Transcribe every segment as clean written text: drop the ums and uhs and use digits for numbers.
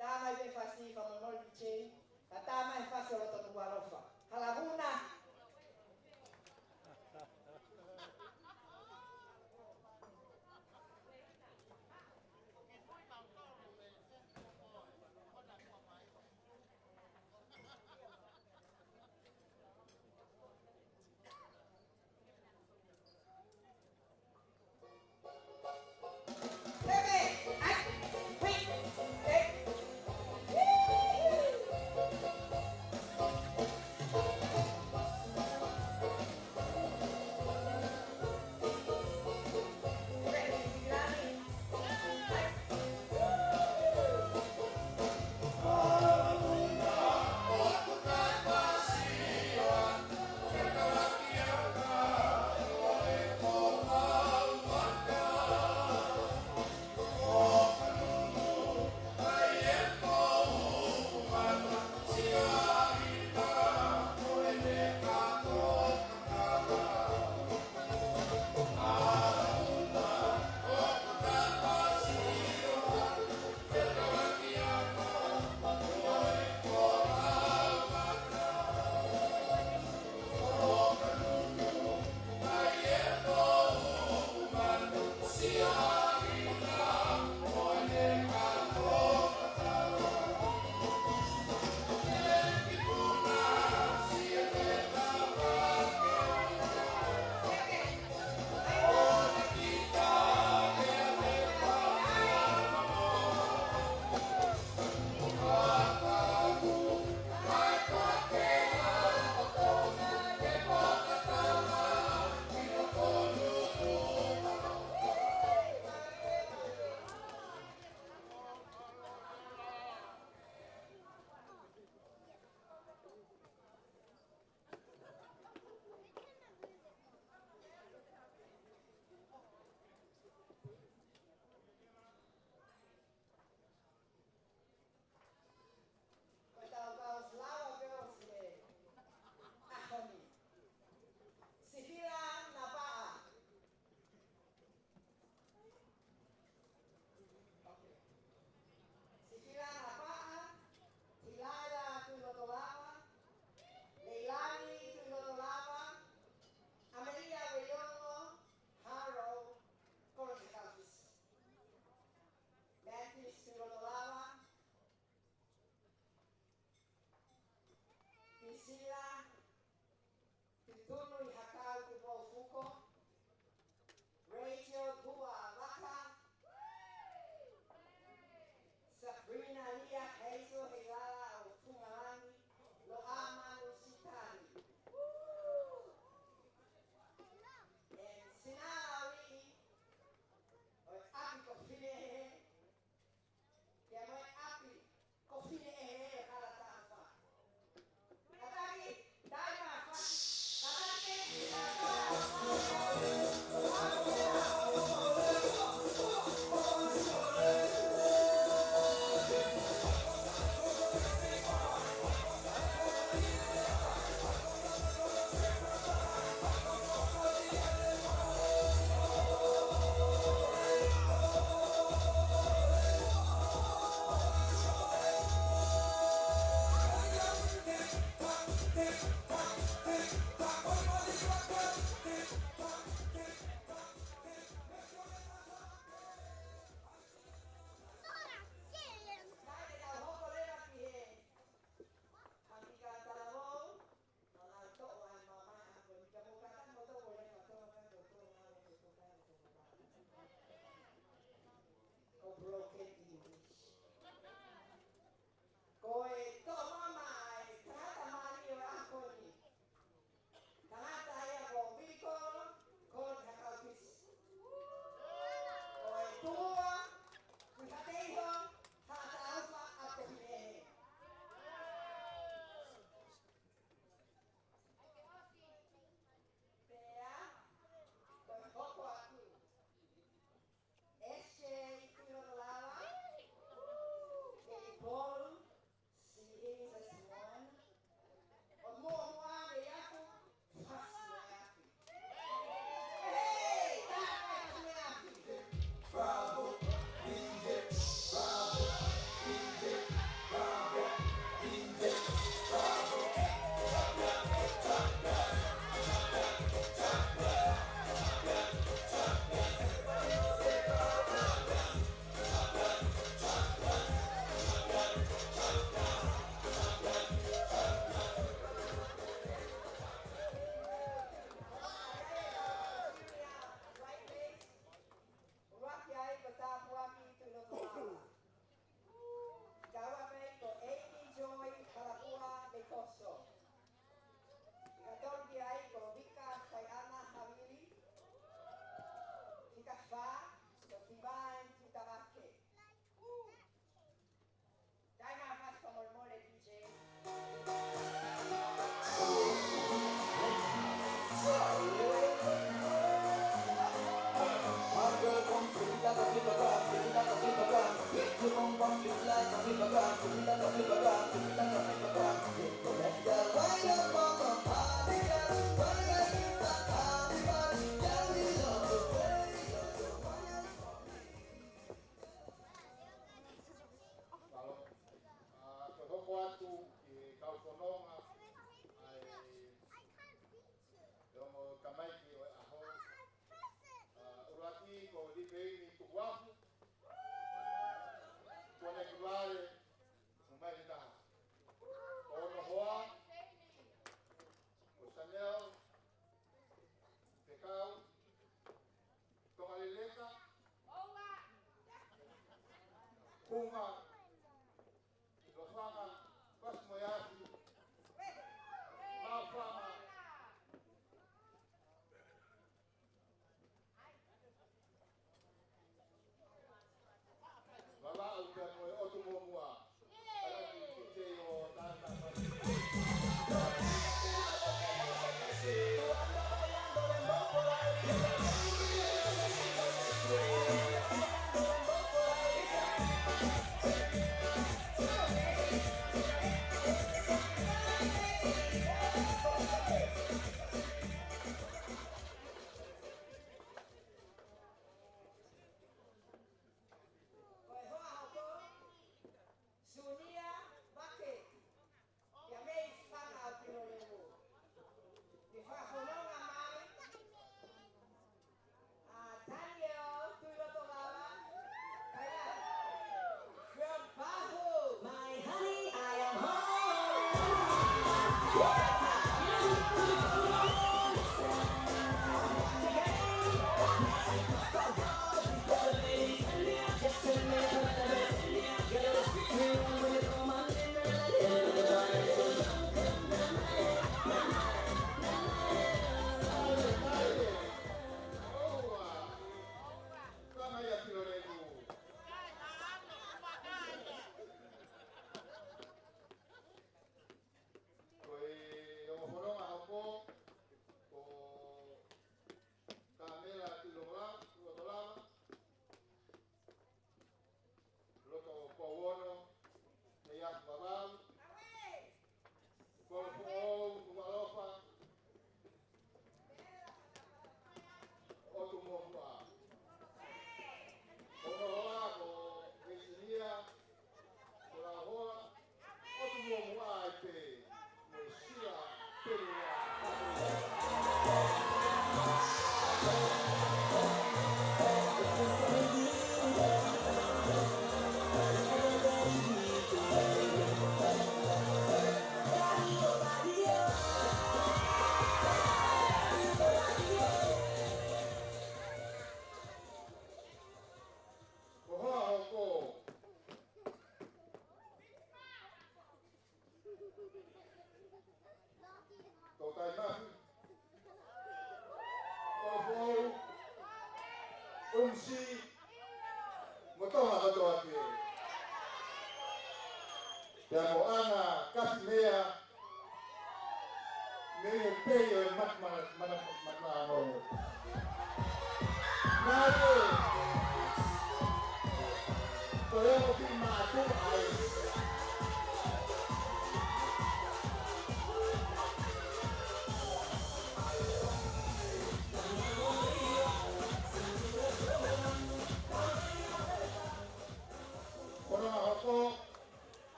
Tama ibe fasi fa monol biche. Tama e fasi lo to warofa. Halabuna.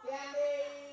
Family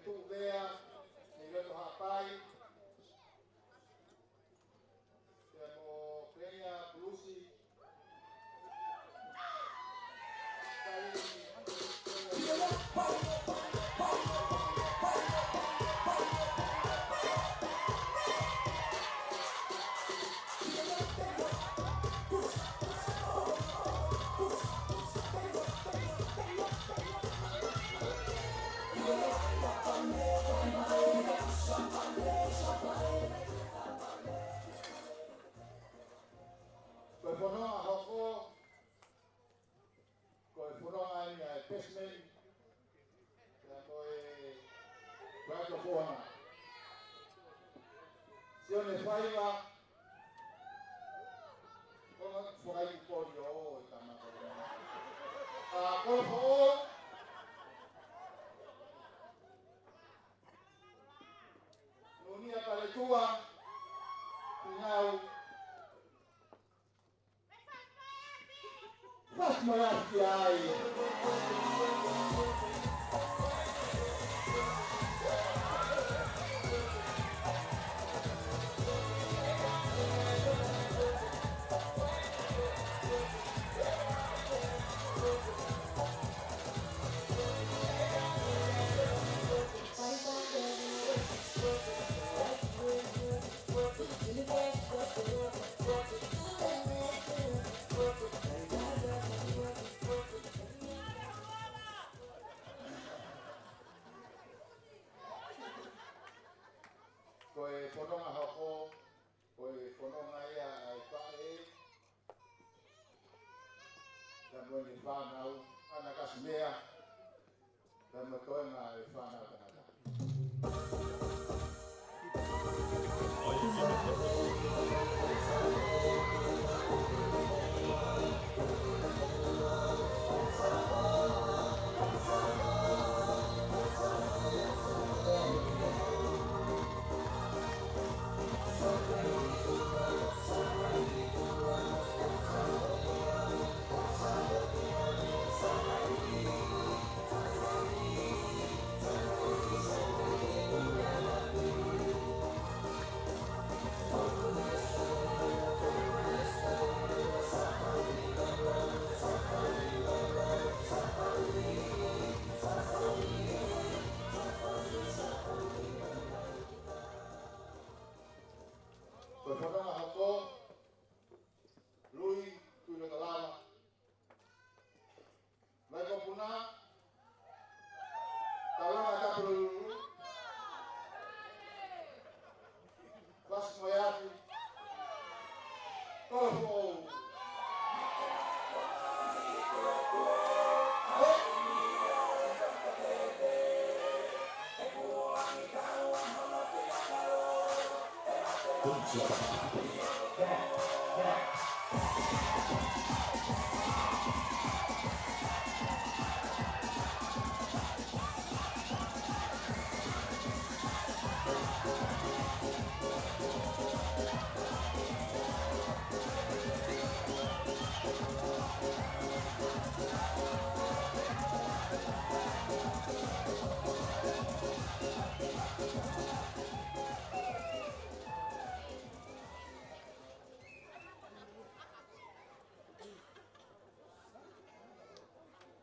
tu vea, ni lo hapai. Temo Kenya Blusi.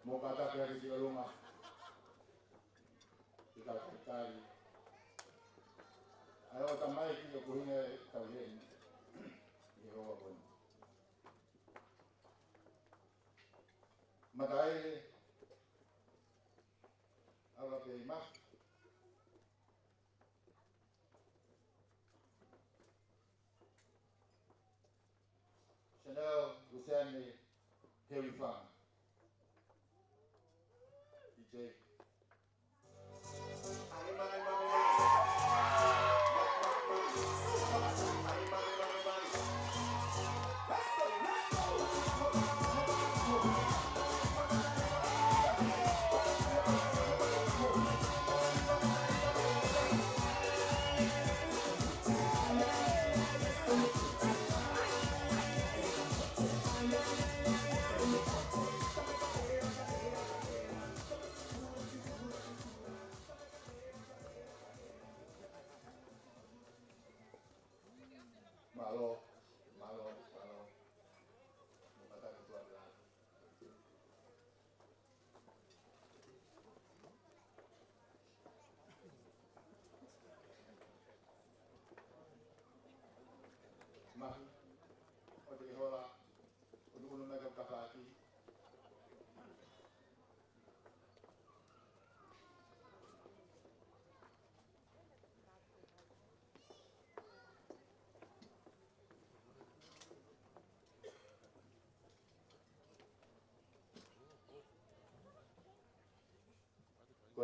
Mokata dari di rumah kita sekali. Ayo tamai kita punya tahuin di bawah pun. Matai apa tema? Chanel Hussein Harry Fan.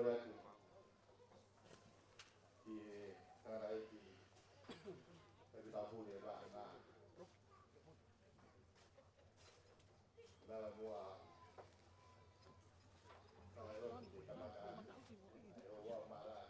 Ora tu. Ki tarai ki ta pule ba na. Na mua. Kalau di kamera, ayo wa malah.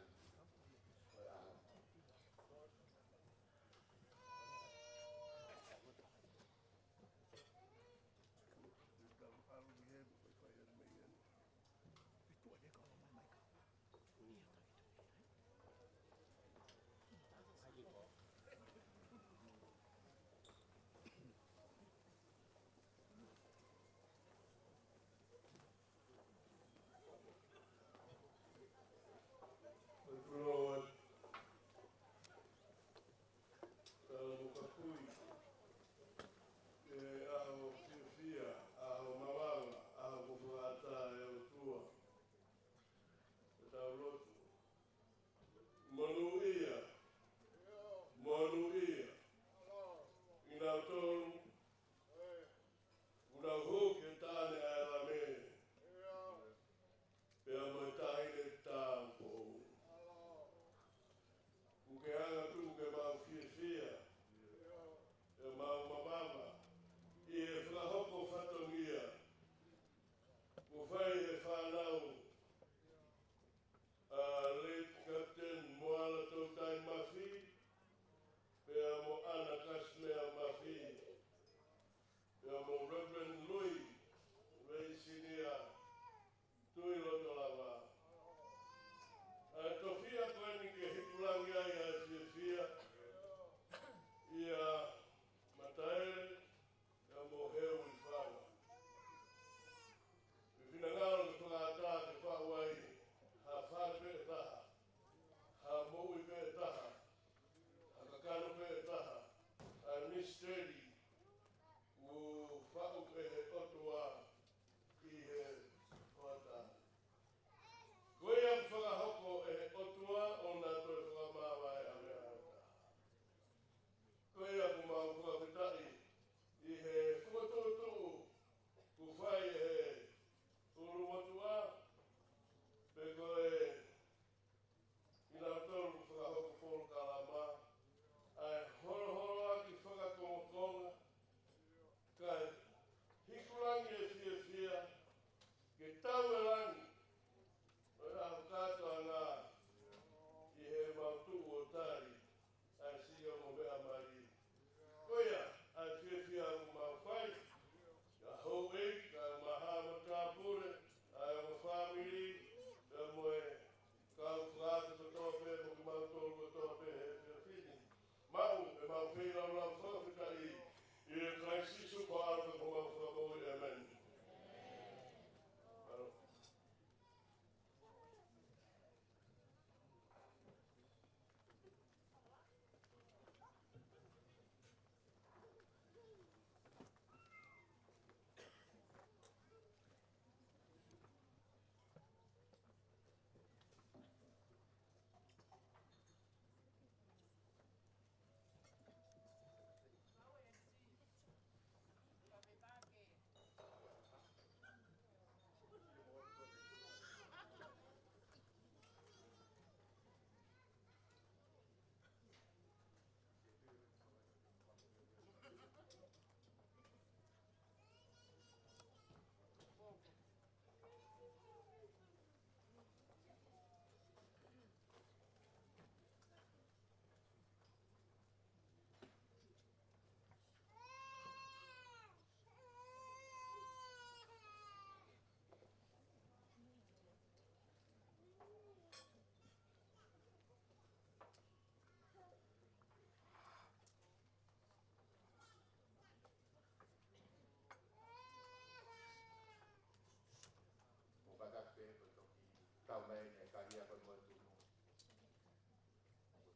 Tau mai ne kalia kon mo tu.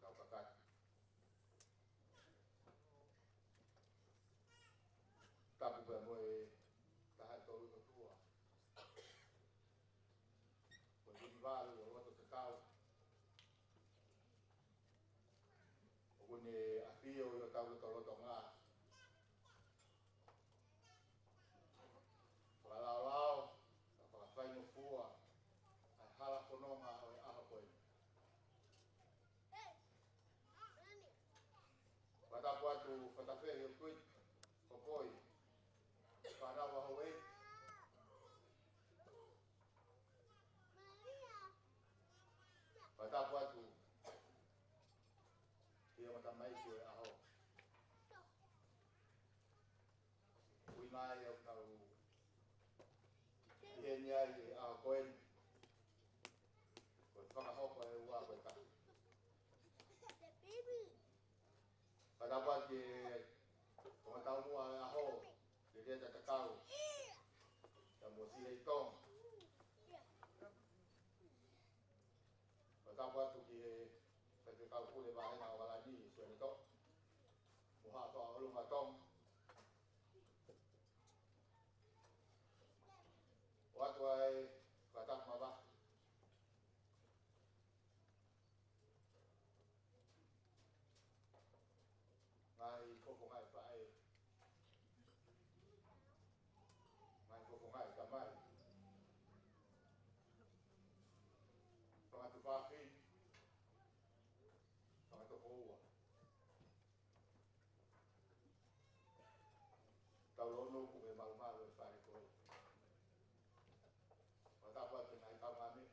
Kau kakat. Tapu ba mo tahan tolu to tua. Ko di valu o to kakao. O ne apio yo tau to lo nga. Para lao, para fai no fua. Ai hala kononga tu whatapehi o kui, o poi, whanawa hoi, whatapu atu, ia mata mai ki o aho. Ui mai au tau, ihe ni ai a koen, ko whakahoko e ua koe ka. Whatapu atu ko matau mua e aho, le reta te kau, ta mua si hei tong. Whatapu atu ki te kau kule wahena o walani, suene to. Muha toa olunga tong. Watu ai whatapu mawa. Ngai koko ngai whae. Ngai koko ngai kamai. Whangatu whawhi. Whangatu hoa. Tau lono ku me mau malu e whae koe. Whatapu atu ngai kau ngami.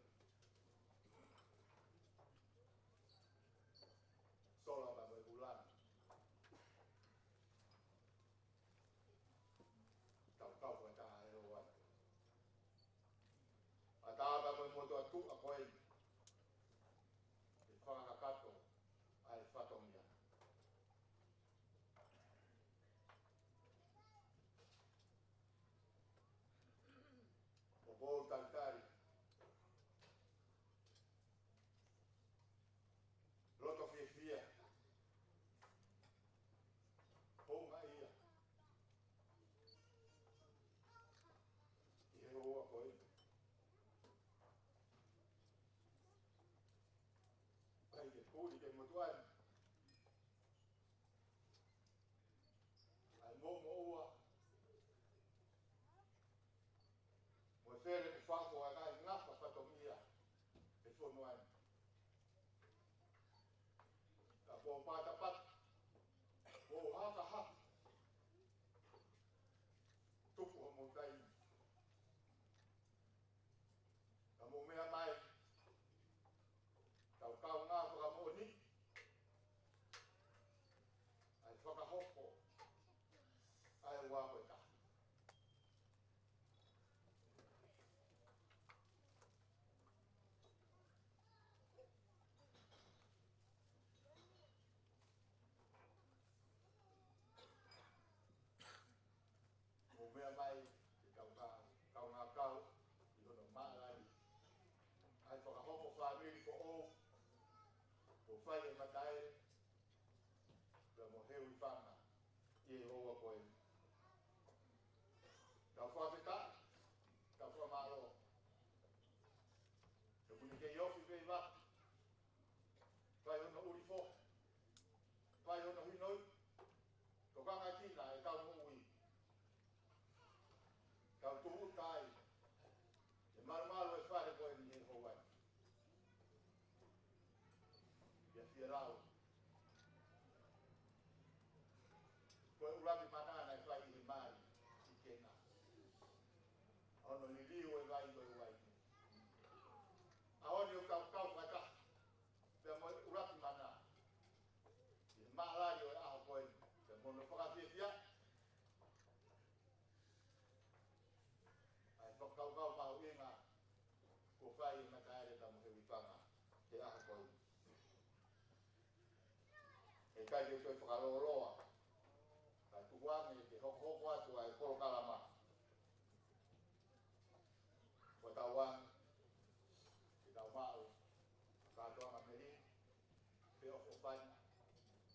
Sola ma moe bulan. Tau kau koe taha e o atu. A taha ma moe moto atu a koe. E whangakato ai whatomia. O bō tautari. Loto fie fie. Honga ia. I he hoa koe. Ai ke kuri ke motuai. Ai momo ua. Mo fere ku whako a ngai ngapa whatomia. E whonuai. Ka pō pāta pat. Pō haka haka. Tupu o mo tai. Ka mo mea mai. Tau kau ngā whakamoni. Ai whakahoko. Ai wako e ka. Mo mea mai. Kau ngā kau. I hono maalai. Ai whakahoko whamiri ko o. Ko whai e matai. Ka mo heu I whanga. I e hoa koe. Ka whawhita. Ka whamaro. Ka kuni ke iofi pei wa. Whai hono uri fo. Whai hono hinoi. Ko kanga tina e kau mo ui. Kau tuhu tai. E maru e whare koe ni e hoa. Ia fia rau. Koe urapi manana e whai I mai. I kena. Ono ni liu e vai koe uai. Aoni o kau kata. Pea mo urapi mana. I maalari o e aho koe. Pea mono whakafia fia. Ai whakau mau inga. Ko whai I mataere tamu he wipanga. He aho koe. E kai te koe whakaroloa. Kai tuwangi te hoko atu ai koro kalama. Ko tauang. Te tau mau. Katoanga mehi. Peo o whai.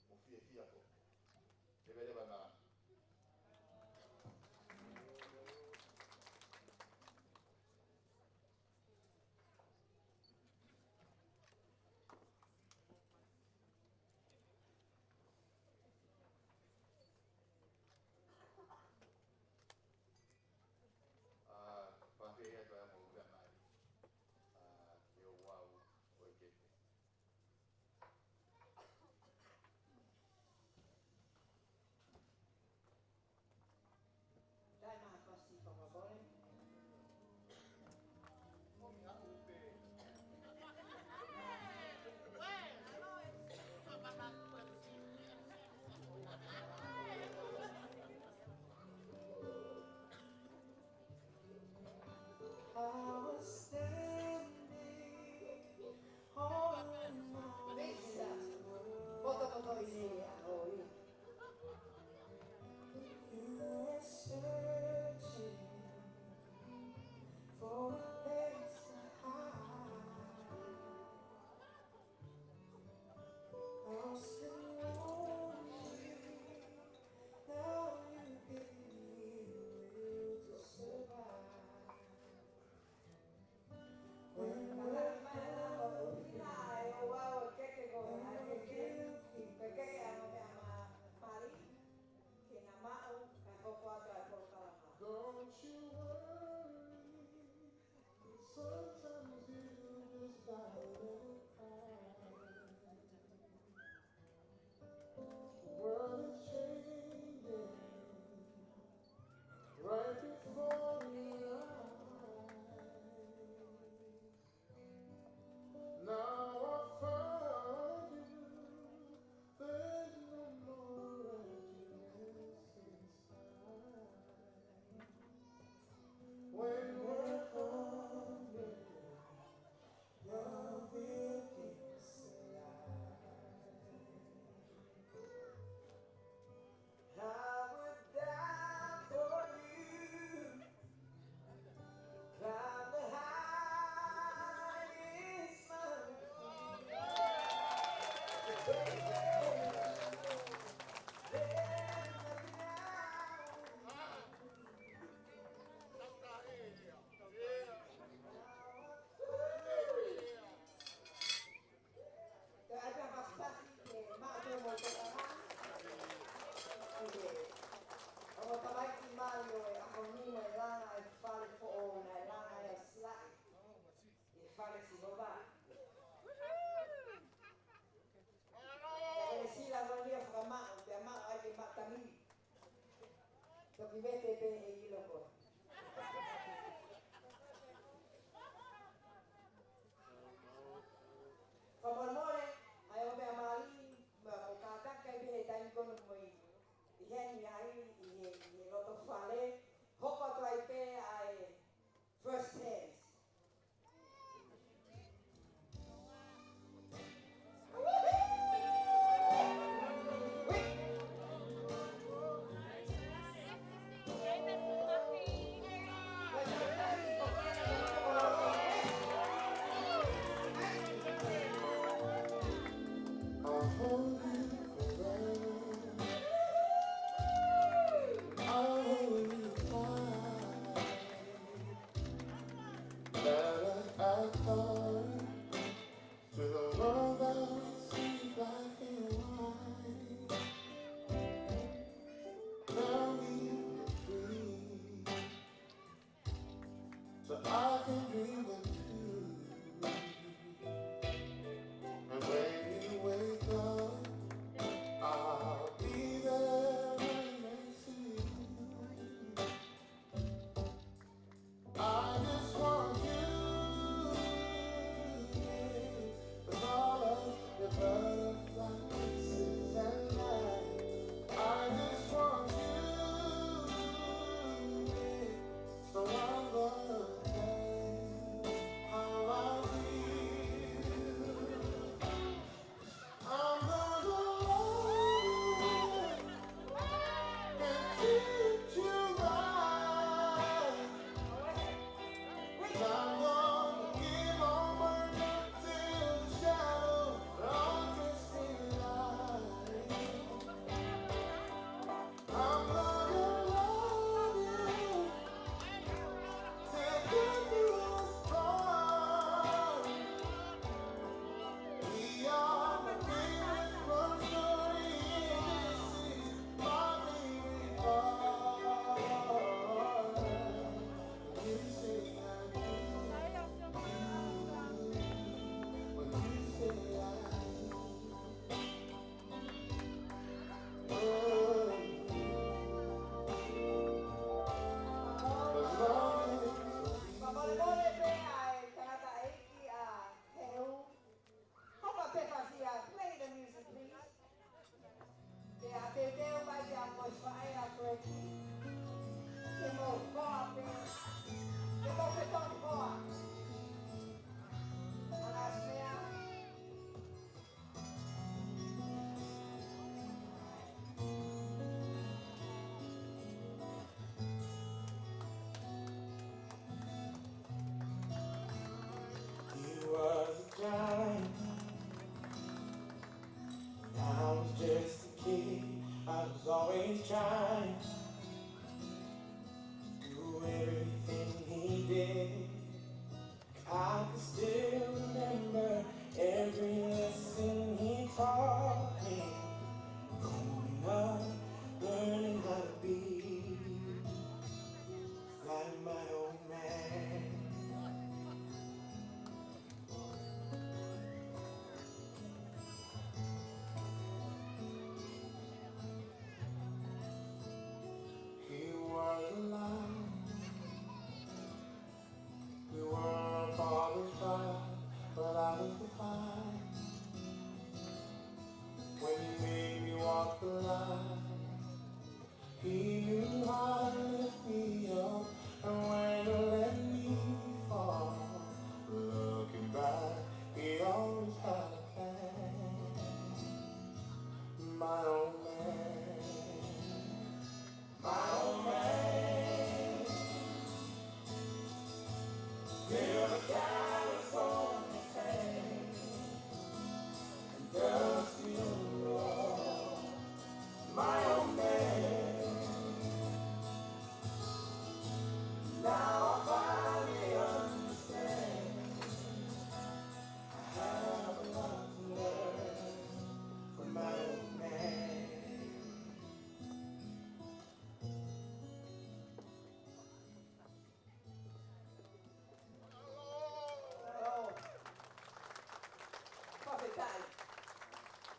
Mo fia fia ko. Te vele vai maa. Whawhia koe mo ura mai. Te o wau o I kete. Mario e a Monino e Lana e fare fo'ona e Lana e Slai e fare si va. E si la volia fra mano, per mano anche Mattamini. Perché vede bene io lo voglio. From one morning, I obey Mali, Kataka, I go to my Yen Yai, lot of Fale, Hoko to I pay I first hands. I was just a kid, I was always trying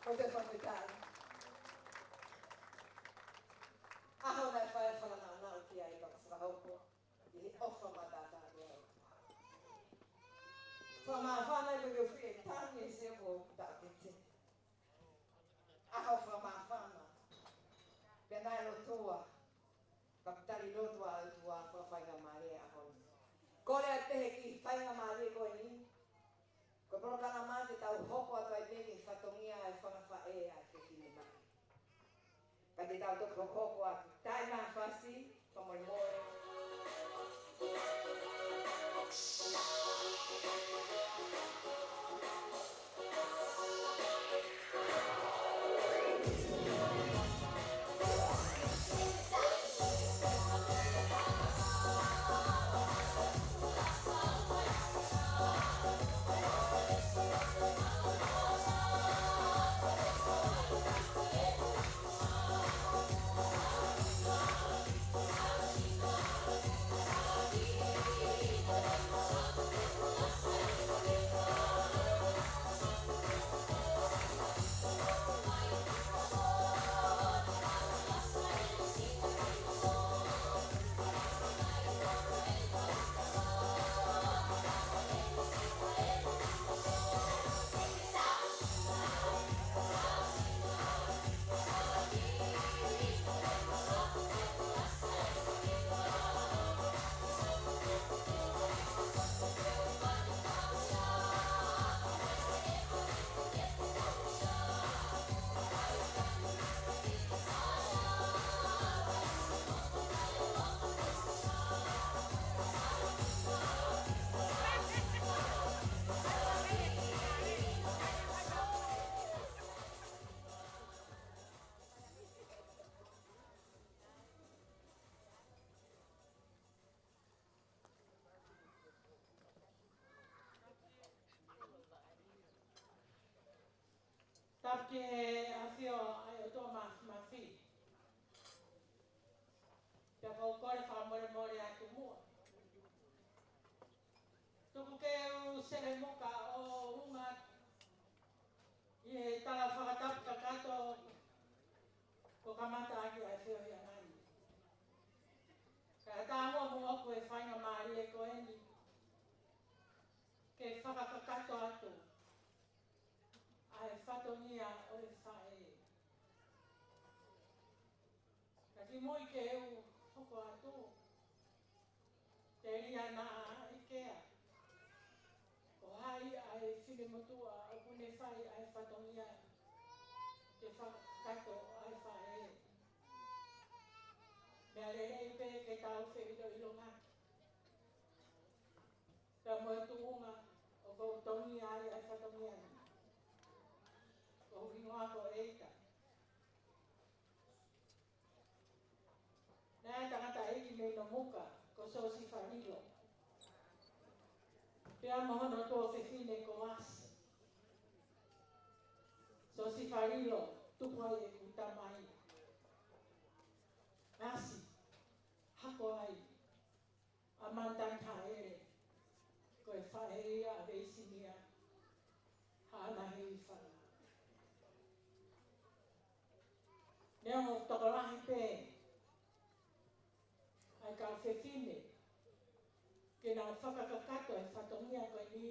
o te whakutana. Aho nei whae whananga ana o ki ai whakahaupo. I he ofa matata reo. Whamawhanai ko ke whie tangi e se mo tākete. Aho whamawhana. Pena e rotoa. Kapitari rotoa au tua whawhainga maare aho. Kore a tehe ki whainga maare koe ni. Ko prokana mate tau hoko atu ai peke whatongia e whangawhae ai whiwhine mai. Ka te tau toko hoko atu. Tai ngā whasi, whamoi moe. Tapke afio ai o tō mawhi. Pia kau kore whamore more atu mua. Tuku ke u sere moka o unga i he tala whakatapu ka kato ko kamata aki ai whio hia ngani. Ka tā mua mua oku e whainga maari e ko eni ke whakakakato atu. Ai whatongia o e whae. Ka ki moi ke eu hoko atu. Te ria nā ikea. Ko hai ai whine motua o pune whai ai whatongia. Ke whakakato ai whae. Mea rerei pe ke tau whiro i longa. Ka moe tuunga o kou tongi ai ai whatongia ni. Ko hingoa ko eita. Nā tangata eki me no muka, ko sosi whariro. Pea mohono tō whiwhine ko asi. Sosi whariro, tupu ai e kuta mai. Asi, hako ai, a mantanta ere, ko e whaeria a veisinia, hana hei whana. Nea mo tokolahi pē, ai ka whiwhine, ke nā whakakakato e whatongia koe ni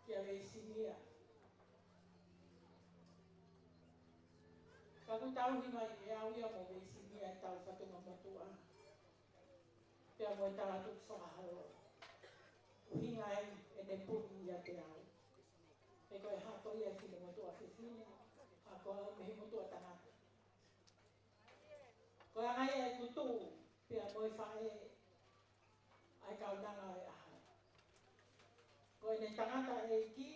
ki a veisinia. Ka ku tauhi mai e au ia mo veisinia e tau whatonga matua. Pea mo e tala tuku whakaharo. Uhinga e ne puhi ia te au. E koe hako ia e whine matua whiwhine, hako au mehi matua tangata. Koe angai e kutu, pea mo e whae ai kaunanga e aha. Koe ne tangata e ki,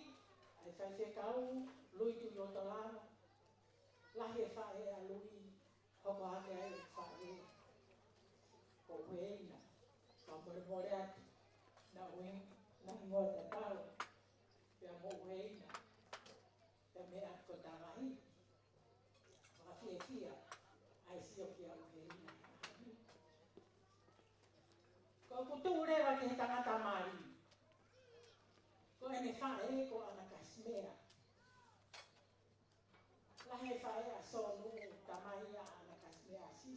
ai whai kau, lui tu i o talama. Lahi e whae a lui, hoko hake ai e whae. Ko ueina, ka more atu, na ueng, na ingoa te tau, pia mo ueina, pia mea ko tangahi. Whakawhia kia, ai sio kia ueina. Ko kutu rewa ki he tangata mari. Ko ene whae ko ana kasmea.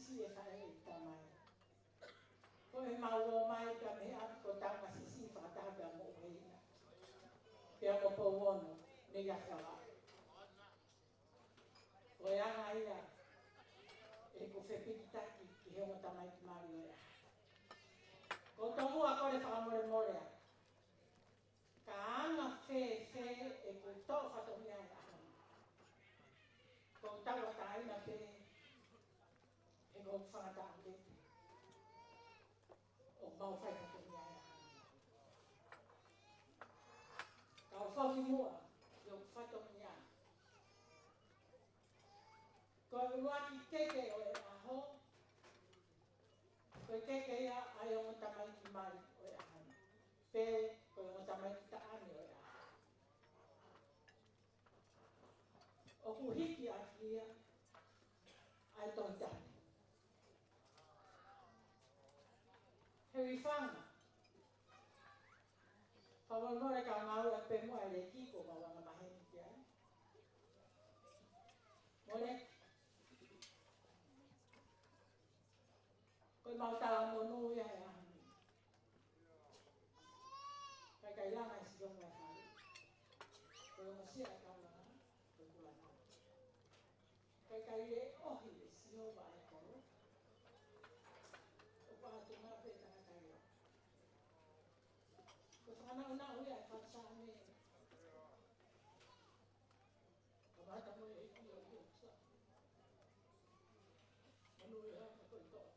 sisi e whae i tamai. Ko he maua mai ka me atu ko tau ma sisi whaataha ka mo uheina. Pea mo pauono, ne yakawa. Ko e anga ia, e ko whepikitaki ki he mo tamai ki mari oia. Ko tongu a kore whakamore morea. Ka anga whe e ko tau whatomia e ahana. Ko tau a taina whe e ko whangata ande. O mau whai whatomia e ahana. Ka o whauki mua, i o whatomia. Ko e uaki keke o e aho. Ko e keke ia ai o tamai ki mari o e ahana. Pe ko e tamai ki taane o e ahana. O ku hiki a kia ai tōi tane. He wifanga. Whawanore ka ngau e pe mua e le kiko ma wanga maheni ki ai. Mole. Koe mautala monu ia e ahani. Kai kai langa e sidonga e hali. Koe o masia e kaulanga. Koe kulana. Kai kai le ohi le siova e koro. O pātu ngā pe tanga kai o. Koe whanau nā uia e whatsāne. Kamata mo e ki o i o sa. Manu e hana koe toa.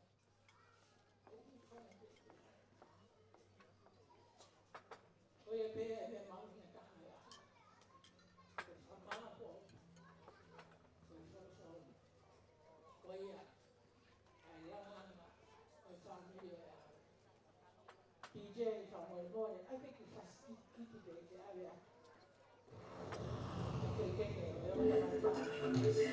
Koe e pēa e me mauni e kaha e aha. Koe whamaa po. Koe whausau. Koe ia. Ai langanga. Koe whamiri e aha. PJ whamoe. Ai peki whaskiti pe te awe a. Koe keke e o e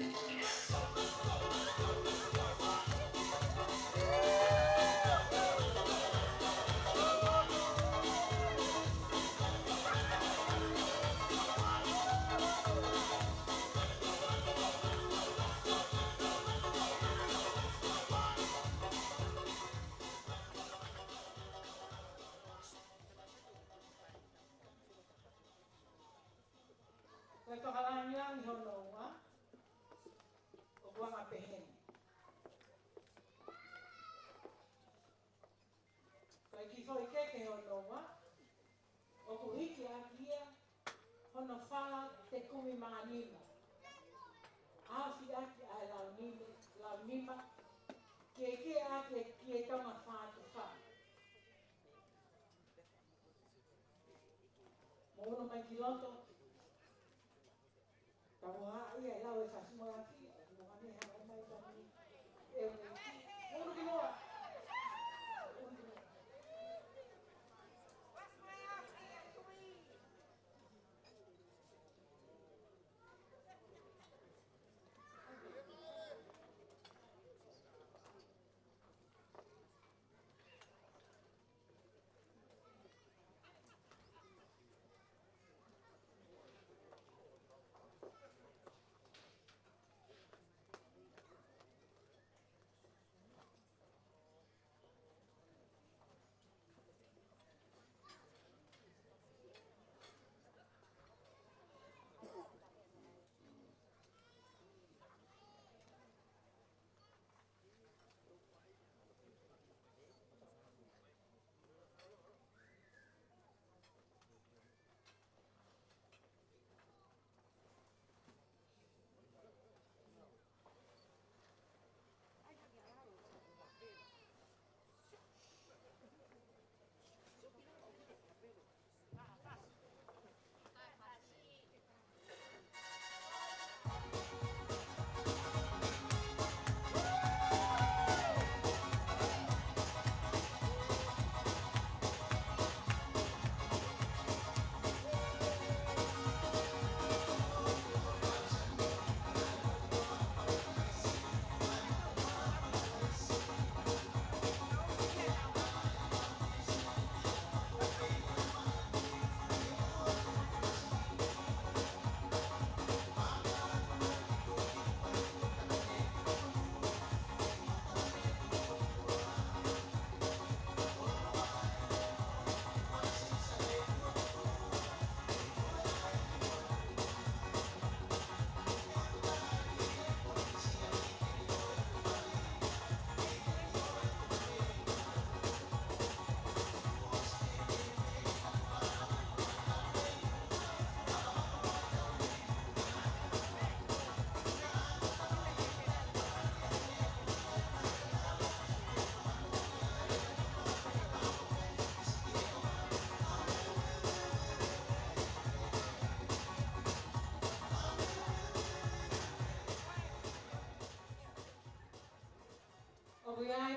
Koe tokalani ang hono wa. O buanga peheni. Koe ki fo i keke hono wa. O ku hiki a kia. Hono whala te kumi maa nima. Awhi aki ai lau nima. Ke ake ki e tonga whātu wha. Mono mai ki loto. Ka mua ia e lau e whasimo a ki. Mua me hama mai tani. E unu ki. Mono ki loa.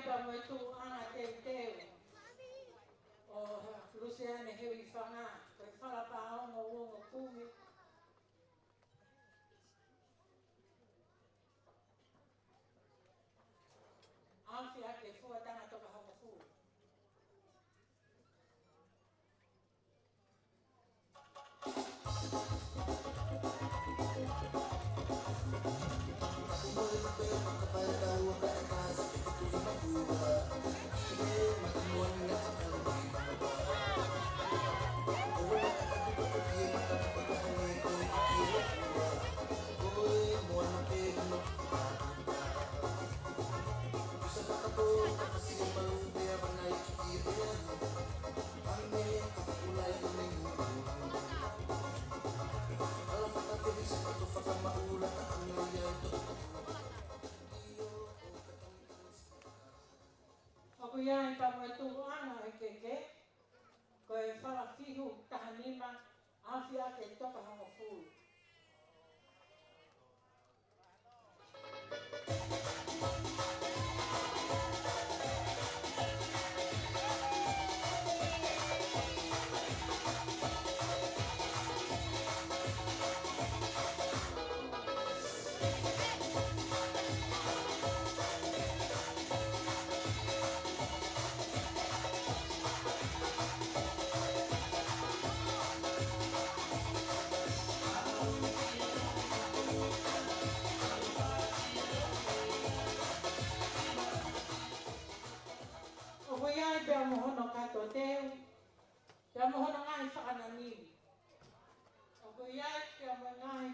pa mo tu anga te o Luciane hewi fanga pe fala pa o o kumi afi ake fu tanga toka ho fu Kuya pa mo tu ana keke ko e fala fihu tahanima afia ke toka ho fu Pia mohono kato teu, pia mohono ngai whakanani. O ko iai pia mo ngai.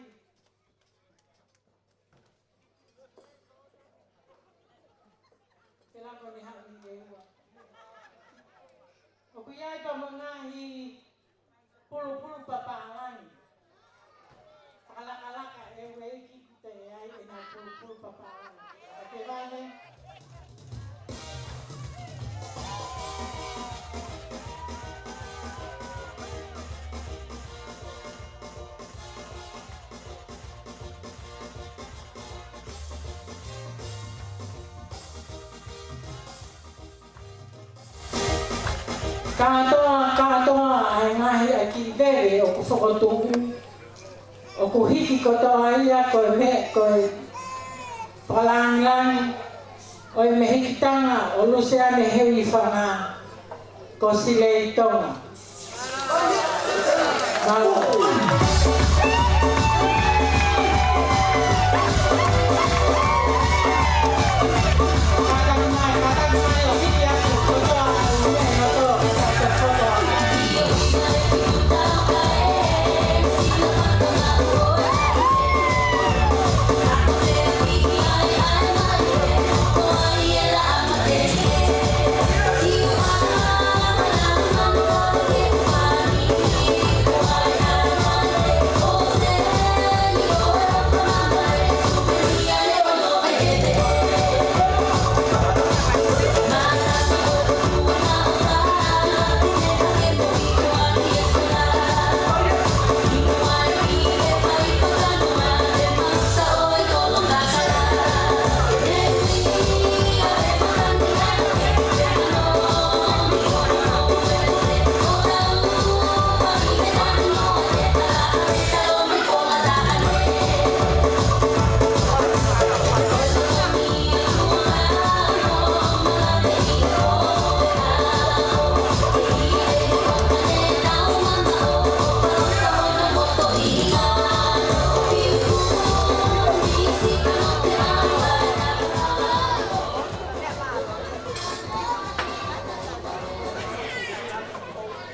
Te lako ni hau ni eua. O ko iai pia mo ngai pulu papaalani. Whakalaka ewe ki te iai e nā pulu papaalani. A te vane. Katoa ai ngahi ai ki vere o ku whakotuku. O ku hiki kotoa ia koe me koe whalangilangi. O i me hiki tanga o Luciane hewi whanga ko Silei Tonga. Malo.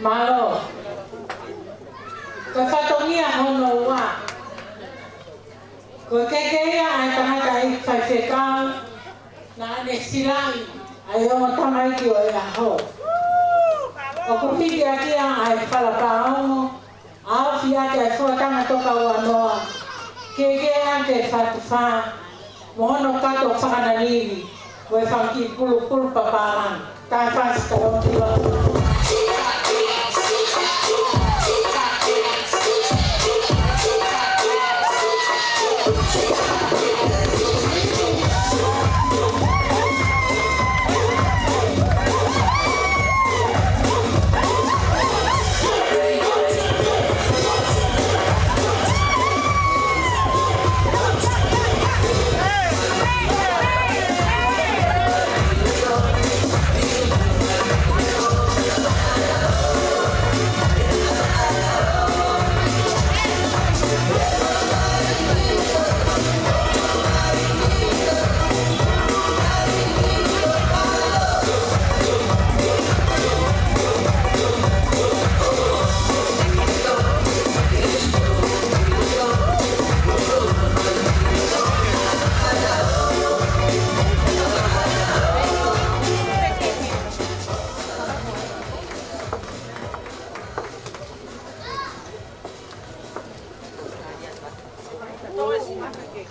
Malo. Ko whatongia hono wa. Ko kekea ai tangata i whaiwhekau na ane silangi ai homo tamaiki o e aho. O ku hiki akia ai whalapaongo, awhi ake ai whuatanga toka ua noa. Kekea ake whatuwha, mohono kato whakananiwi, we whanki pulu paparan. Tai whasita o tila.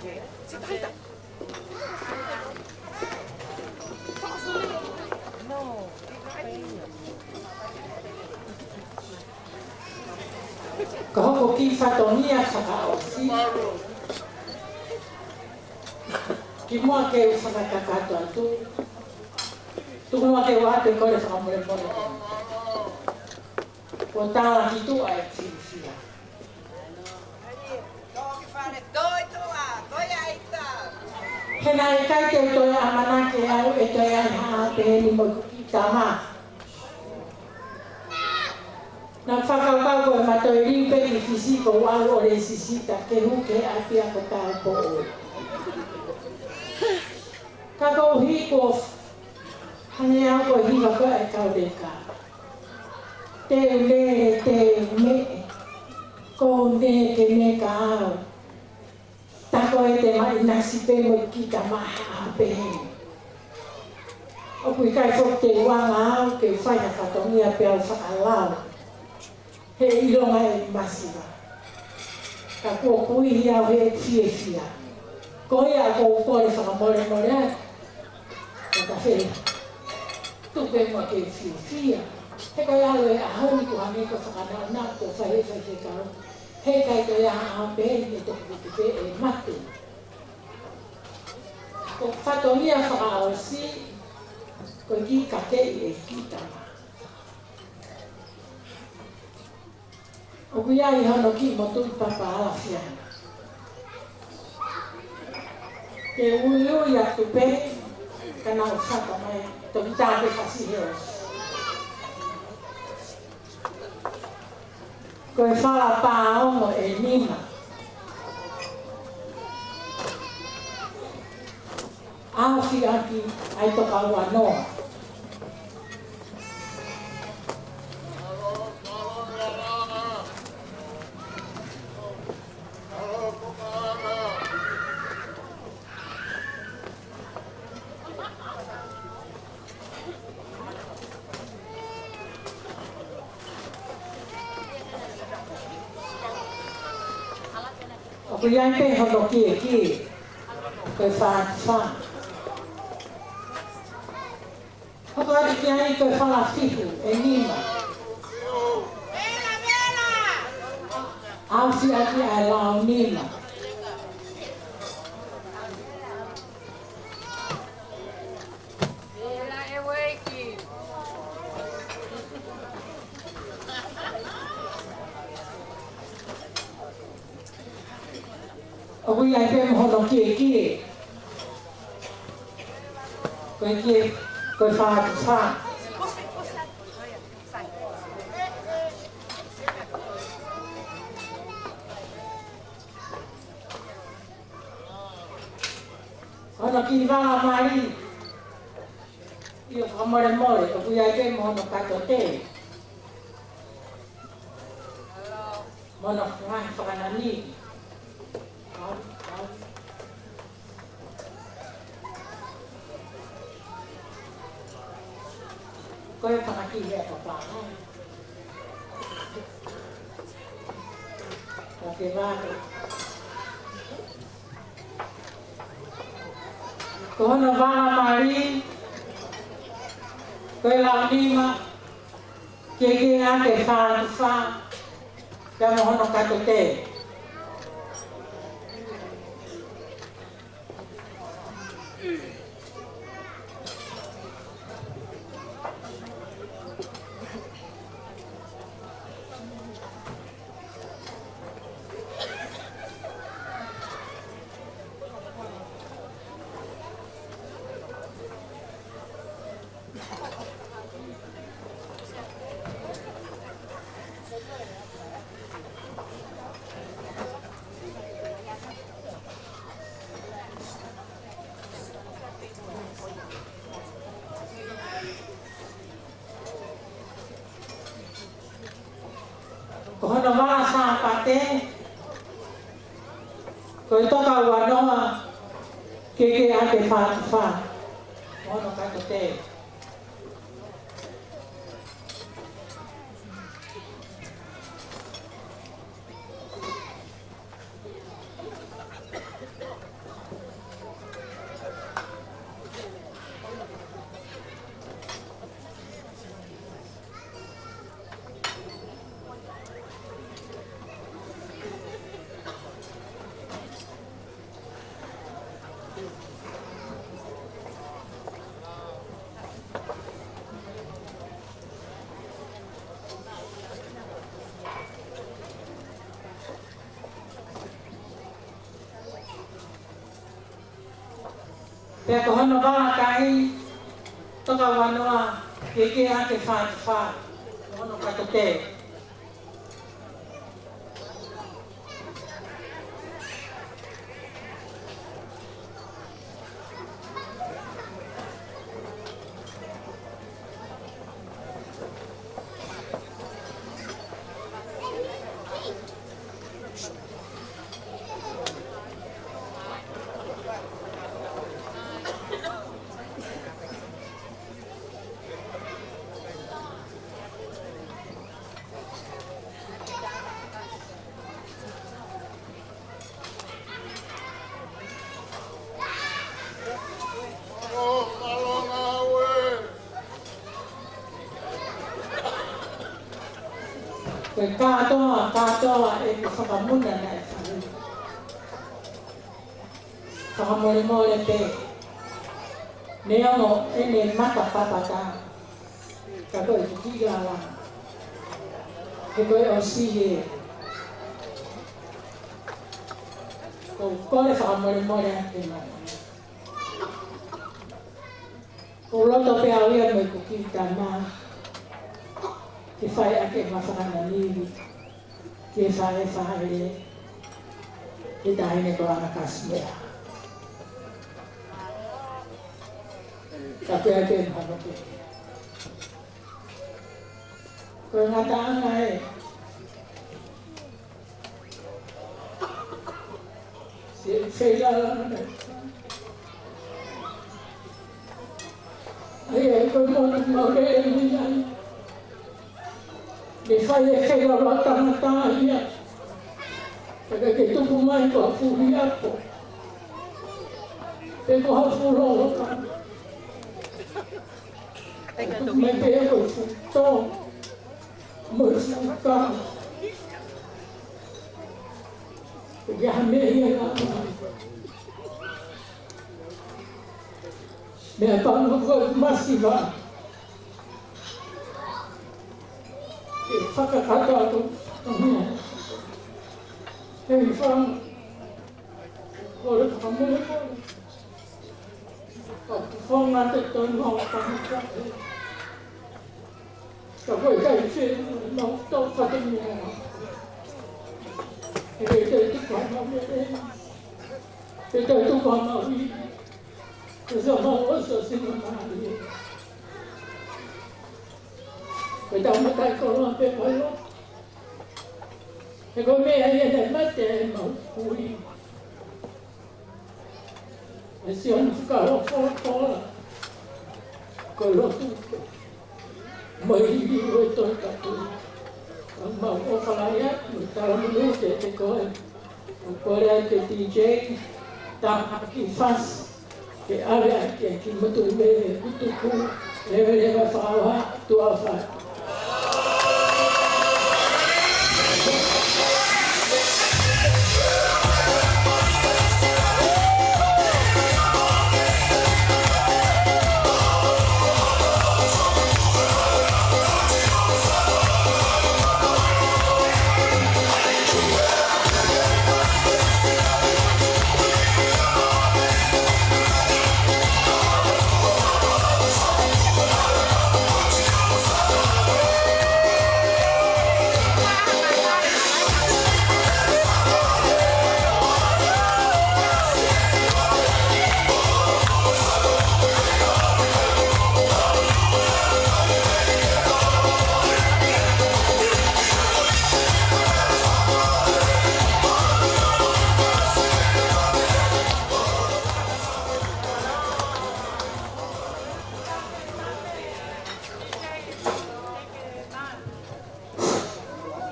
Kau ki fatonia kaka osi. Ki mua ke usaka kakato atu. Tu mua ke wate kore sa mole mole. Ko tala ki tu ai fia. Hena e kai te toi amana ke au e toi ai haa te ni mo ki tama. Na whakaukau koe matoi rimpe ki fisiko wau o re sisita ke huke api ako tau po o. Ka kou hiko hane au koe hiwa koe e kau deka. Te ule te me kou ne ke ne ka au. Tako e te mai nasi pe mo ki ta maha a pehe. O kui kai fok te wanga au ke whaia whatongia pe au whakalau. He ilonga e masiva. Ka kua kui au he fia. Ko ia kou kore whakamore more ai. Ka whee. Tupe mua ke fia. He kai alo e ahoni ko hane ko whakanau nā ko whahe kau. He kai ko ia a pehe e toku tupe e matu. Ko whatongia whakaosi ko ki kakei e kitama. O kuia I hono ki mo tu papa ala fiana. Ke ui a tupe kana o sata mai to ki tāpe kasi heos. Ko e whala pāongo e nima. Awhi aki ai toka ua noa. Ko iai pe hono ki ko wha. Hoko ati ki ai ko whala fihu e nima. Awhi ati ai lao nima. O kui ai pe hono ki. Ko wha. Hono ki wala mai. Io whamore more, o kui ai pe hono kato te. Mono ngai whakanani. Koe whakaki hea papa. Ka te wāke. Ko hono wāna mari. Koe lau nima. Ke a te whā. Ka mo hono kato te. Ko hono wala sa pate. Ko toka wanoa ke ate wha. Hono kato te. Pea ko hono wā kai toka wanoa ke ake whā. Hono kato te. Katoa e whakamuna na e whamu. Whakamore te. Ne ono e ne mata papata. Ka koe ki tiga la. Ke koe o sihe. Ko kore whakamore ake mai. Ko loto pe awia me kuki tama. Ke whai ake mawhakana niwi. Ke whae e taine ko ana kasmea. Ka pea ke mhanoke. Ko ngata anga e. Se wheila lana. Ai ko maure e minai. Le fai e wheila la tangata ia. Pega ke tupu mai ko a fuhi ako. Pe ko hafu rolo ka. Me pe e ko futo. Mo fuka. Pega hame ia ka. Me a panu ko masiva. E whakakata atu. Hei whang, kore whakamere kore. Ka whanga te tonu hau kamika. Ka koe kai whenua, nau tau whakamea. E rei te tuka mamere. E te tuka mawi. E sa mawasa sina mahi. E tau matai koroa pe pailo. E ko mea ia te mate e maupuri. E si anu whakaro whakora. Ko rotu. Mai hiru e toi kapuri. Ang mau o whalai atu. Tara munu te koe. O kore ai te DJ. Tā ki whas. Ke are ake ki mutu me e kutuku. Lewe whaawa tua whai.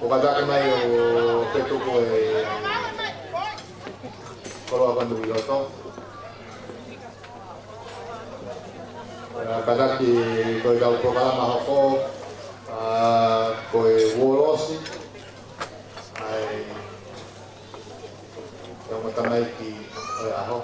Kadake mai o te tuku e koroa bandu i roto. Kadake koe kau programa hoko koe wolosi. Ai kau matamai ki koe aho.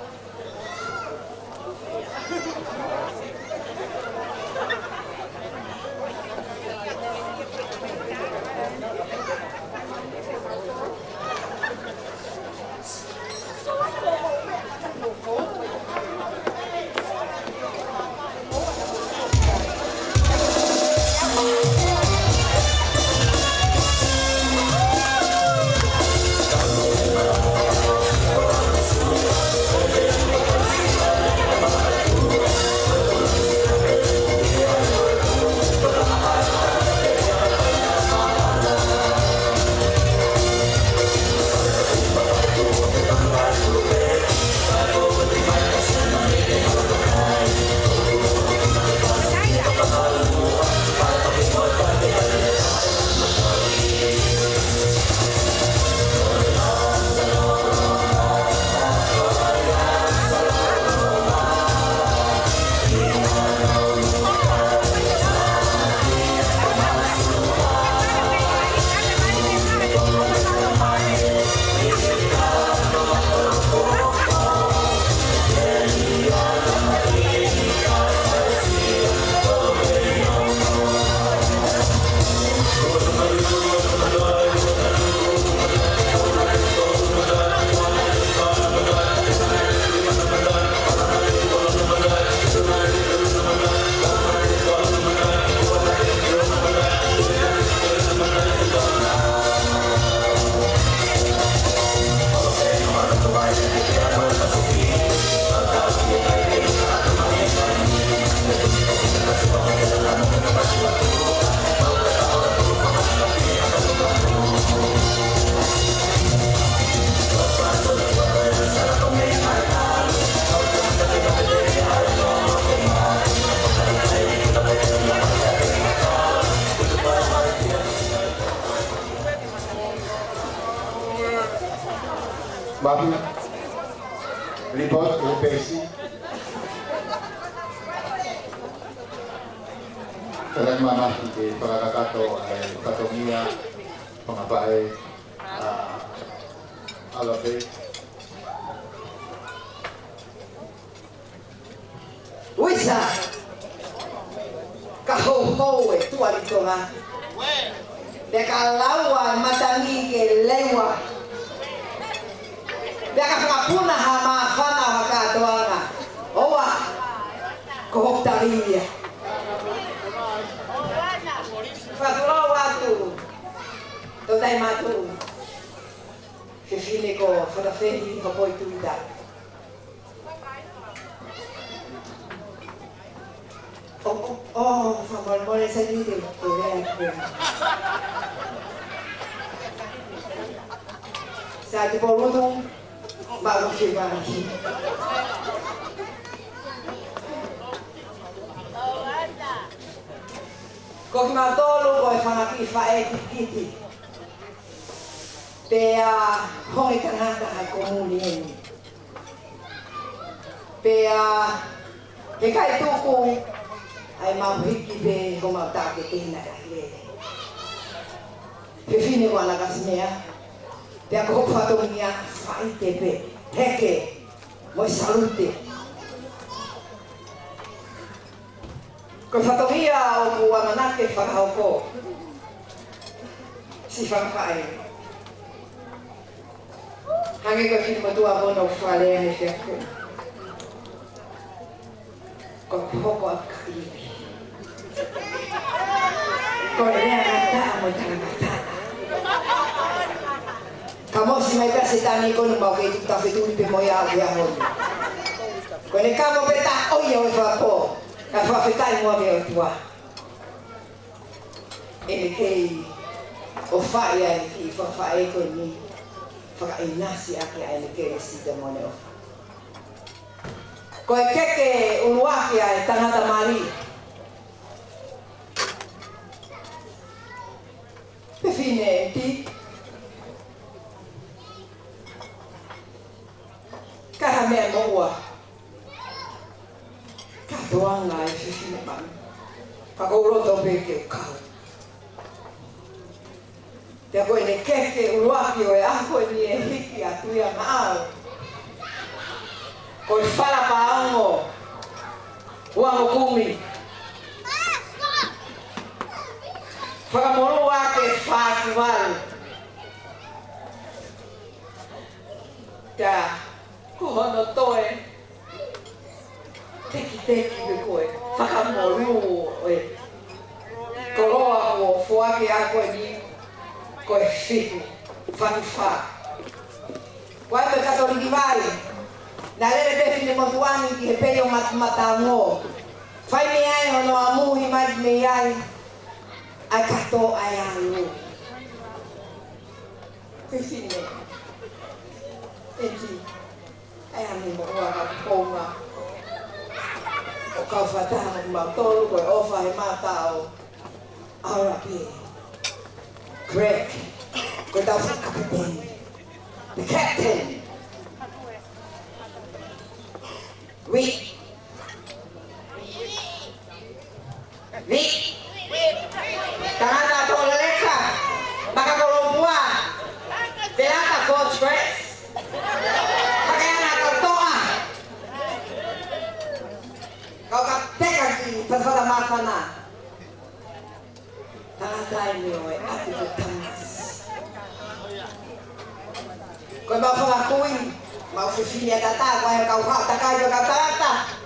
Papi, report to Pesi. Kailan mamaki kay pagkakato ay katungiya pangabae alabe. Wisa, kahou e tua litonga. Deka lawa matangi ke lewa. Deka kapuna hama fana hakatoanga. Owa, kohok taria. Fatula watu, todai matu. Fifine ko fana fehi hapoi tuida. Oh, favor, boleh saya dulu. Saya di bawah tu, baru kita lagi. Kau nak tahu kau faham kifae kiti. Pea hoi tengah dah komunin. Pea kekai tu ku ai mau hiki be ko mau ta ke tina le ke fine ko ala kasmea te ko fato mia fai te be heke mo salute ko fato mia o wa manake fa ko si fa fai hange ko fine mo tu abono fale ne feko ko ko akili Korea kata amo kata. Kamu si mai kasih ko nung mau itu tapi tu di moya dia mon. Kone kamu peta oh ya wa po. Ka fa fita mo dia tua. Ini kei o fa ya ni fa ko ni. Fa inasi aki ai kei si demone o. Ko keke unuaki ai tangata mari. Definiti kahame moa katoanga e fifine man pakolo to peke ka te ko ne keke uruaki o e ako ni e hiki atuia maa ko fala paango uango kumi Whakamoro wake whakiwaru. Ka kuhono toe. Teki ke koe. Whakamoru oe. Koroa o fuake a koe ni. Koe whihu. Whakiwha. Koe me katoriki vai. Nā lere define motuani ki he peo matamata ngō. Whai me ai hono amuhi mai me ai. Ai kato ai alu. Fifine. Enti. Ai ami mo ua ka ponga. O kau whataha ma tolu koe ofa he mātao. Aura pē. Greg. Koe tau whakapiteni. The captain. Rick. Tangata tole leka. Baka kolompua. Belaka coach Rex. Pakaian atau toa. Kau kapteka ki terfada mafana. Tangata ini oe ati tangas. Kau mau pengakuin. Mau sisinya kata kau kau takai juga kata.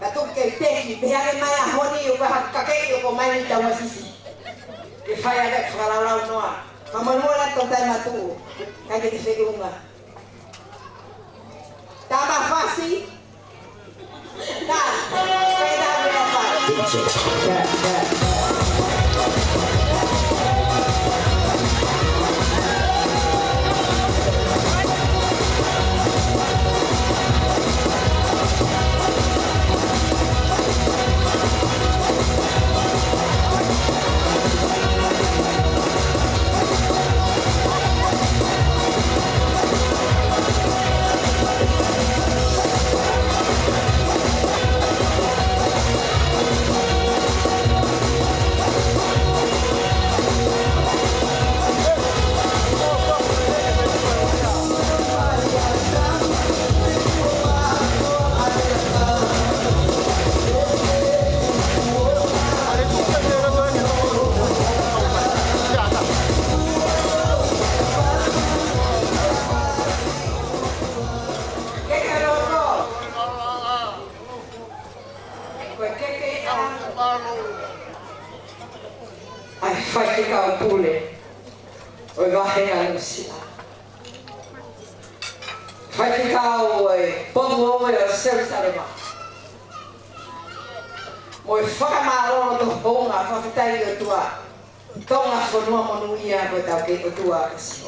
Katuk ke teki behare mai a honi o ka kakei o mai ni tawa sisi. Ke fai ada falalau noa. Kamola to tai matu. Ka ke segunga. Tama fasi. Da. Peda berapa? fai ka pule. Oi vai na lucia. Fai ka oi pongo oi ser sarema. Moi whakamaro to honga whakatai o tua. Tonga whanua monu ia koe tau ke o tua kasi.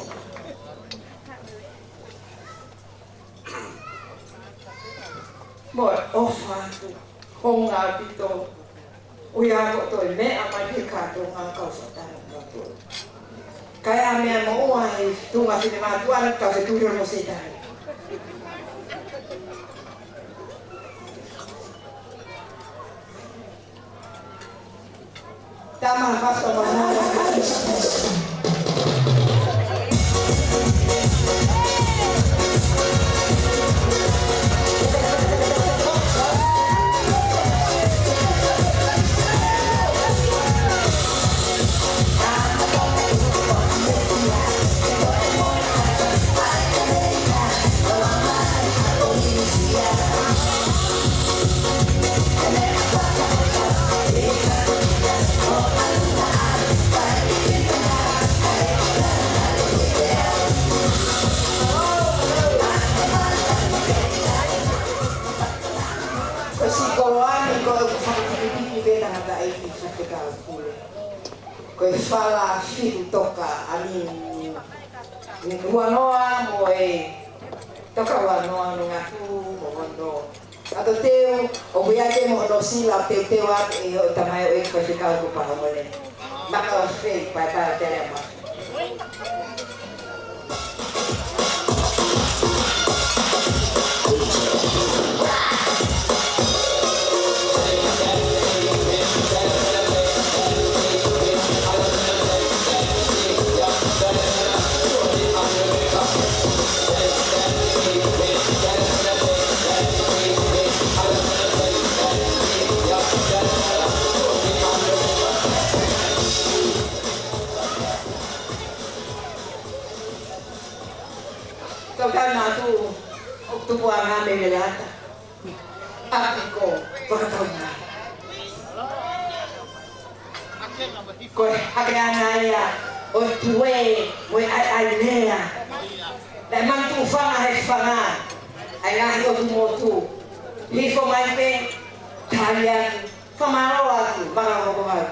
Moi ofa tu honga pito. Uia ko to mea mai te kato ngā kausatana kato. Kaya mea mo ua he tunga whine mātua kau se tūhiro mo se tahi. Tama fasta manana. Koe whala whiru toka ani wanoa mo e toka wanoa no ngā tū mo wano. Ato teo o wiake mo no sila teo ake e o tamai o e koe whikau ko pahamone. Maka o whei pai para tere ma. Tupu ang aming nilata. Api ko, pagkataon na. Ko'y haganaya, o tuwe, mo'y ay-alea. Dahil mang tufang ay fanga, ay ngahi o tumotu. Hifo may pe, kalian, kamaraw ako, mga mabuhay.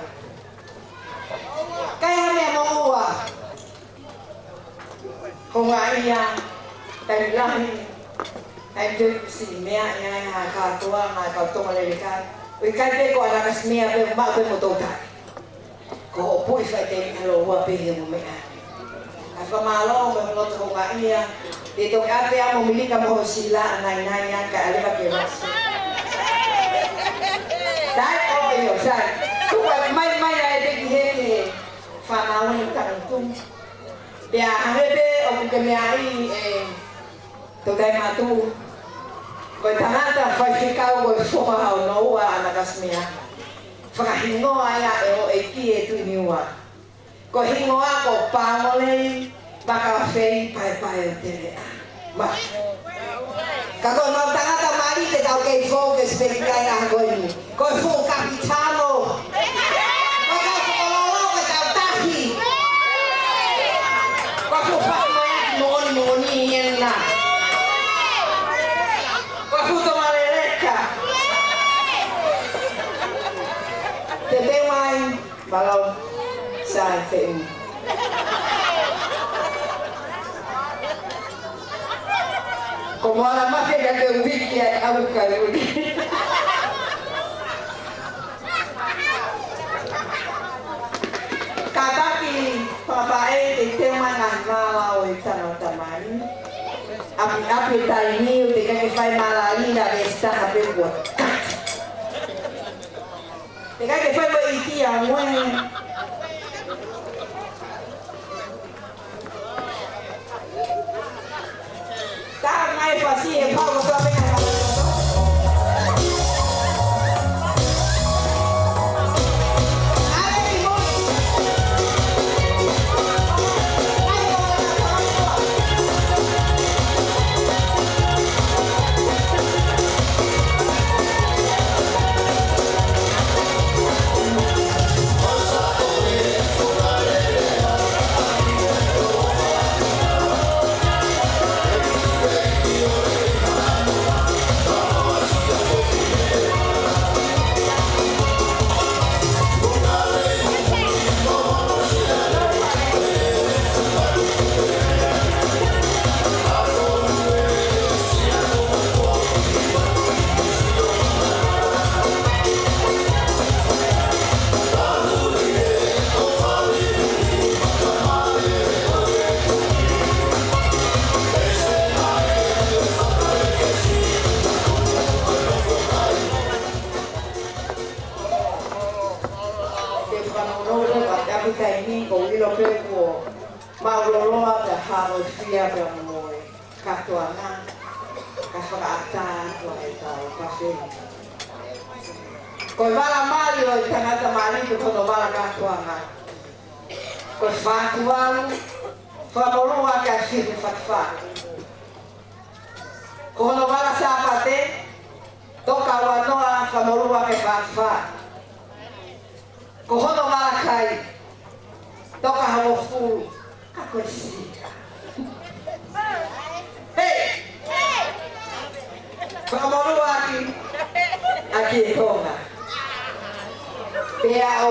Kaya may mauwa. Kung nga iya, dahil lahi, ay doon si Mea nga katoa nga kautonga lelikan. Uy kante ko anakas Mea pe ba mo tota. Ko po isa te alo wa pe mo Mea. Asa malo mo no to nga iya. Dito ate amo mili ka mo sila anay yan ka alima ke mas. Dai o yo sai. Ku mai ai de ki he fa na un tang tum. Dia arebe o ke Mea ai to dai matu. Koe tangata whai whikau koe whomahau no ua anakas mea. Whakahingoa ia e o e ki e tui ua. Ko hingoa ko pāmolei, baka whei pai o tere a. Ma. Ka koe mau tangata mari te tau kei fōkes peki kai a koe ni. Koe fō kapitano. Koe kau whakalolo koe tau tahi. Koe fō whakamai moni ien na. Puto marereka. Te mai balong sa tem. Como a la mafia que ubique a buscar Kataki papae te tema ngana o itano tamani. Api taini o te kake whai malalina me sta hape kua. Te kake whai mo iti a ngoe. Ka ngai whasi e pao ko tua penga ka. Forever. fia pe moi katoa na ka whakaata atua e tau ka wheni. Koe wala mali o i tangata marito kono wala katoa na. Koe whātuaru, whamorua ka whiri whatwha. Kono wala sāpate, toka wanoa whamorua ke whatwha. Kohono wala kai, toka hawo furu, ka koe sika. Hei! Whamorua aki e tonga. Pea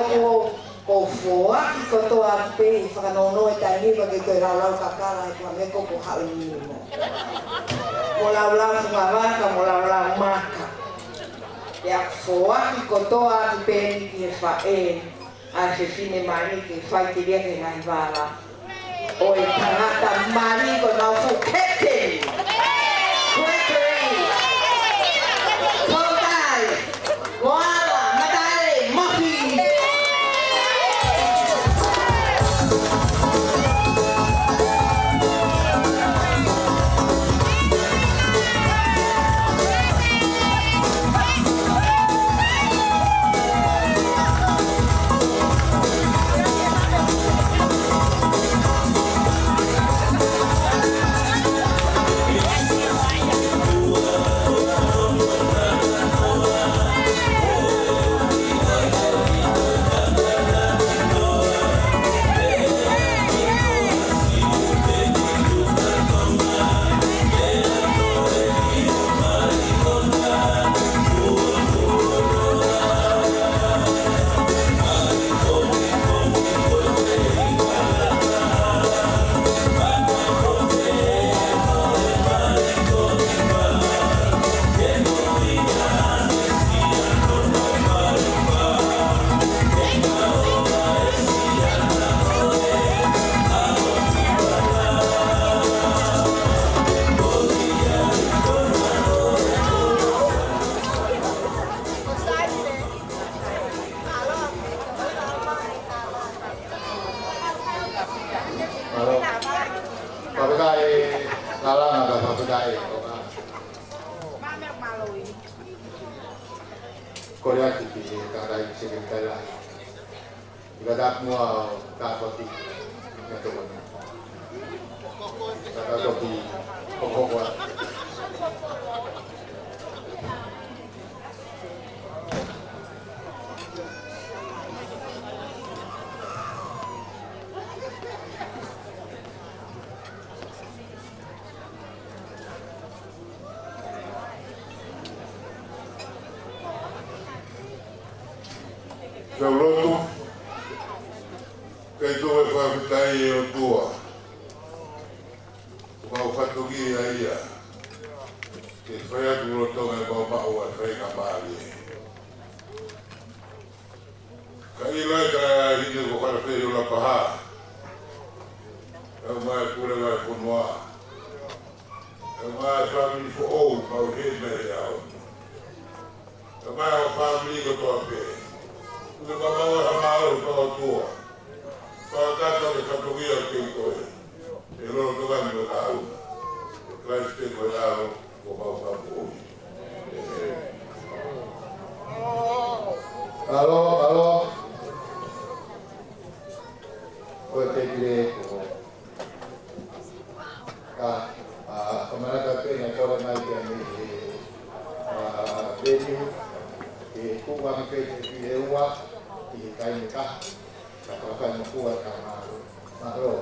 o fua ki kotoa pe whakanono e tainiwa ki koe raulau kakara e kua meko po haui nina. Mo laulau whungawaka, mo laulau maka. Pea fua ki kotoa ki pe ni ki e whae a se fine mani ki whai te rea ke ngai wala. O e tangata mani ko nau fu kete. Kwekeri. Kotai. Moala. Matare. Mohi. Saulotu, kei tō e whawhitai e o tua. Mau whatuki a ia. Ke whai atu rotonga e mau pao a whai ka maari. Ka ilai ka hine ko wharawhi o la paha. Kau mai kure mai punua. Kau mai family for all, mau hei meri au. Kau mai o family ko toa pe. Kau mau e hamau toa tua. Kau tato ke katukia ke koe. E loro toka mi o tau. Christ te koe tau ko mau whapu. Alo, alo. Koe te kire ko. Kamarata pena kore mai te ame Beniu e kuwa me pe te ki e ua i kai me ka kai mo kuwa ka maro.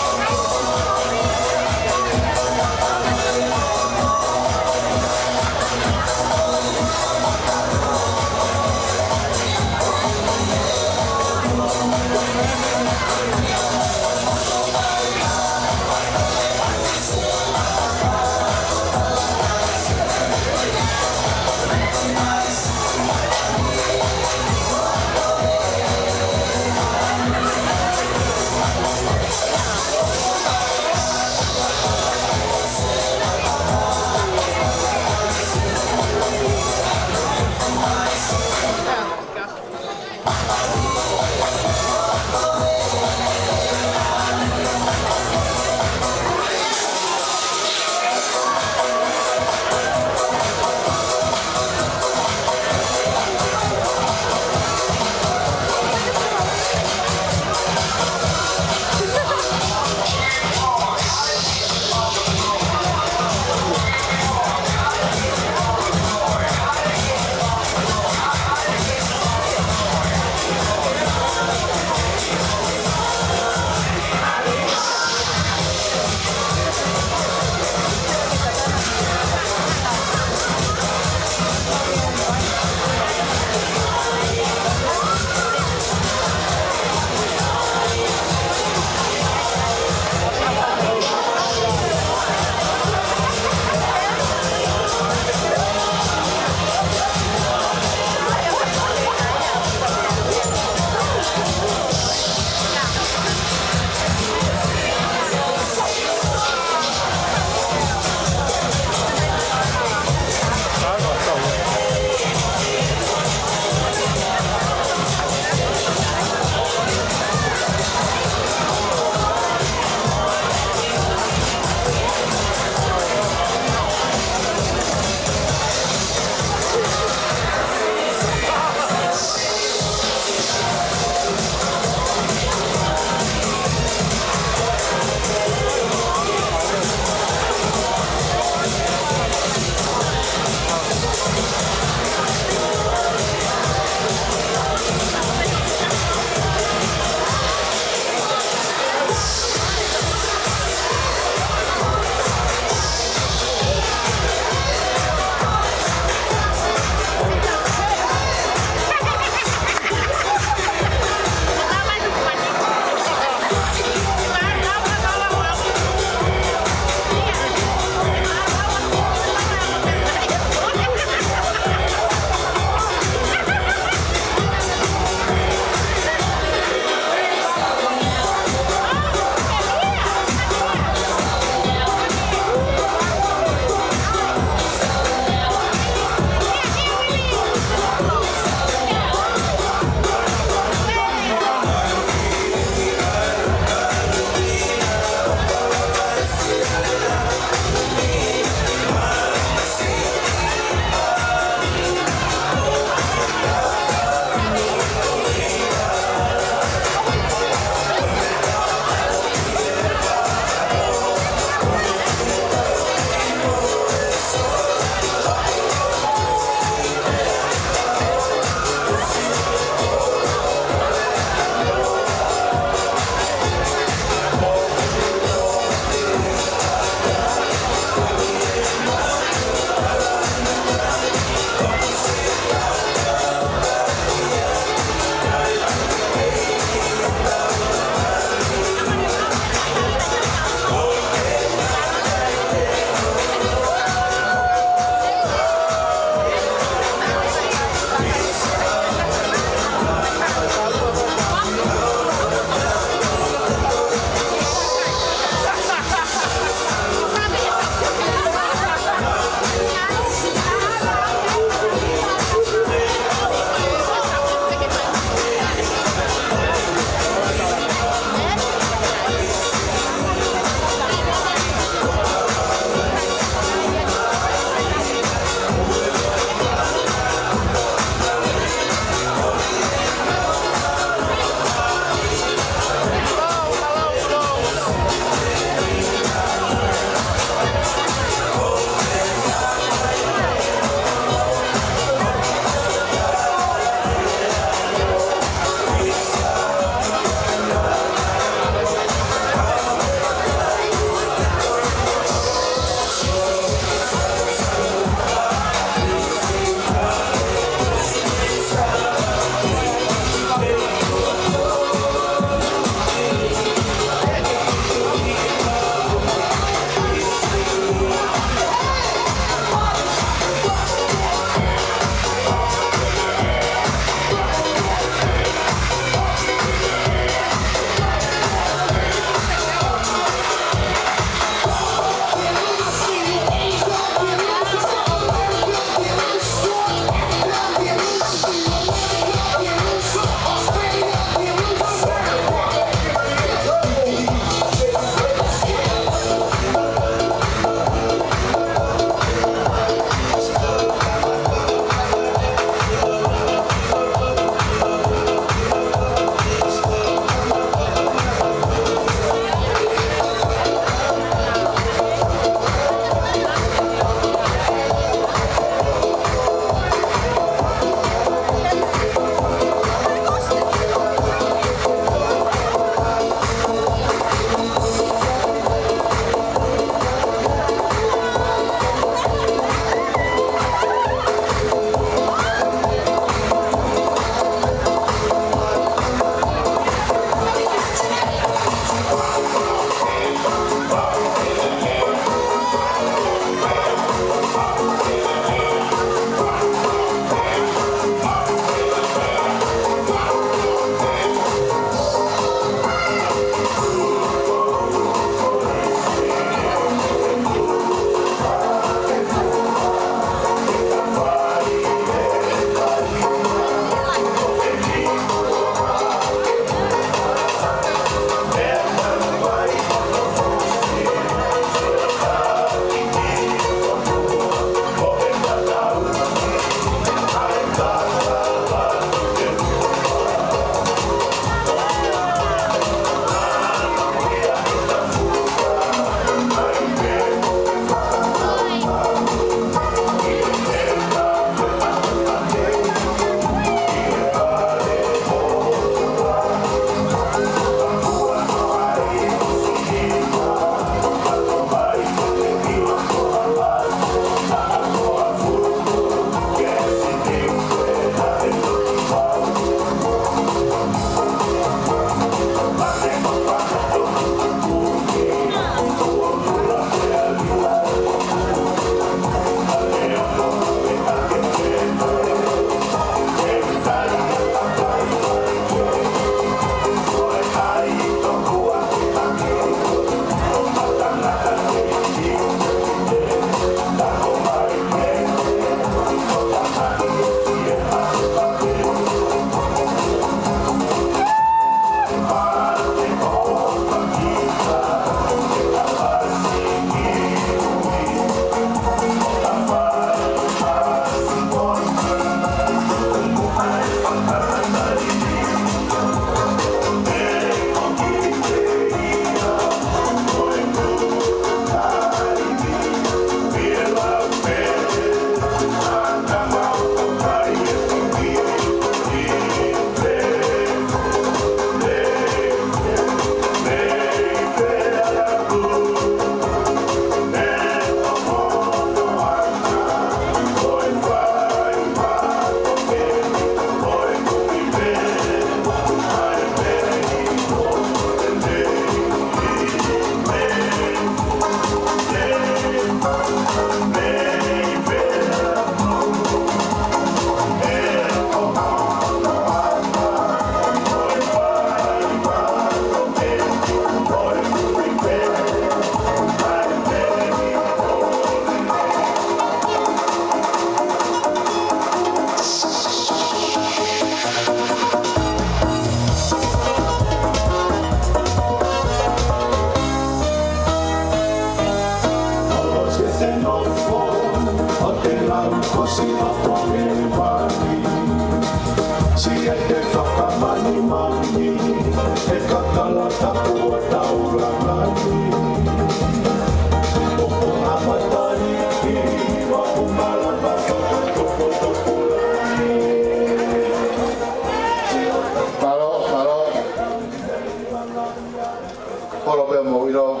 polo pe mo ilo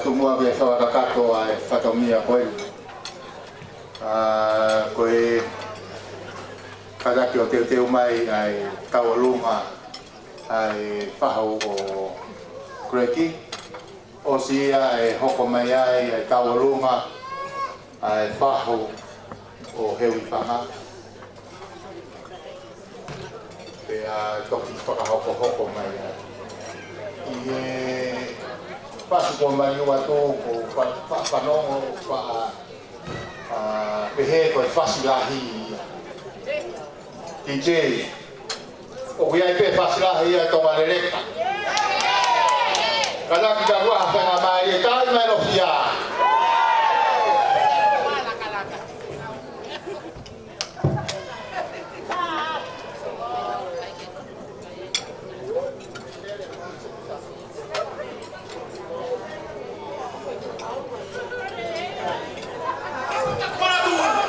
tu mua be sa ka to ai fatomia ko ko kada ki o te mai ai Taualuma ai whahau o Kreki o sia e hoko mai ai Taualuma ai whahau o Hewi Whanga pe a toki whakahoko mai ai i e pasu ko mai ua tō ko whanongo pehe ko e whasilahi DJ o ia pe fasila ia to malereka kada kita buat apa nama ia tai mai lo fia Bye.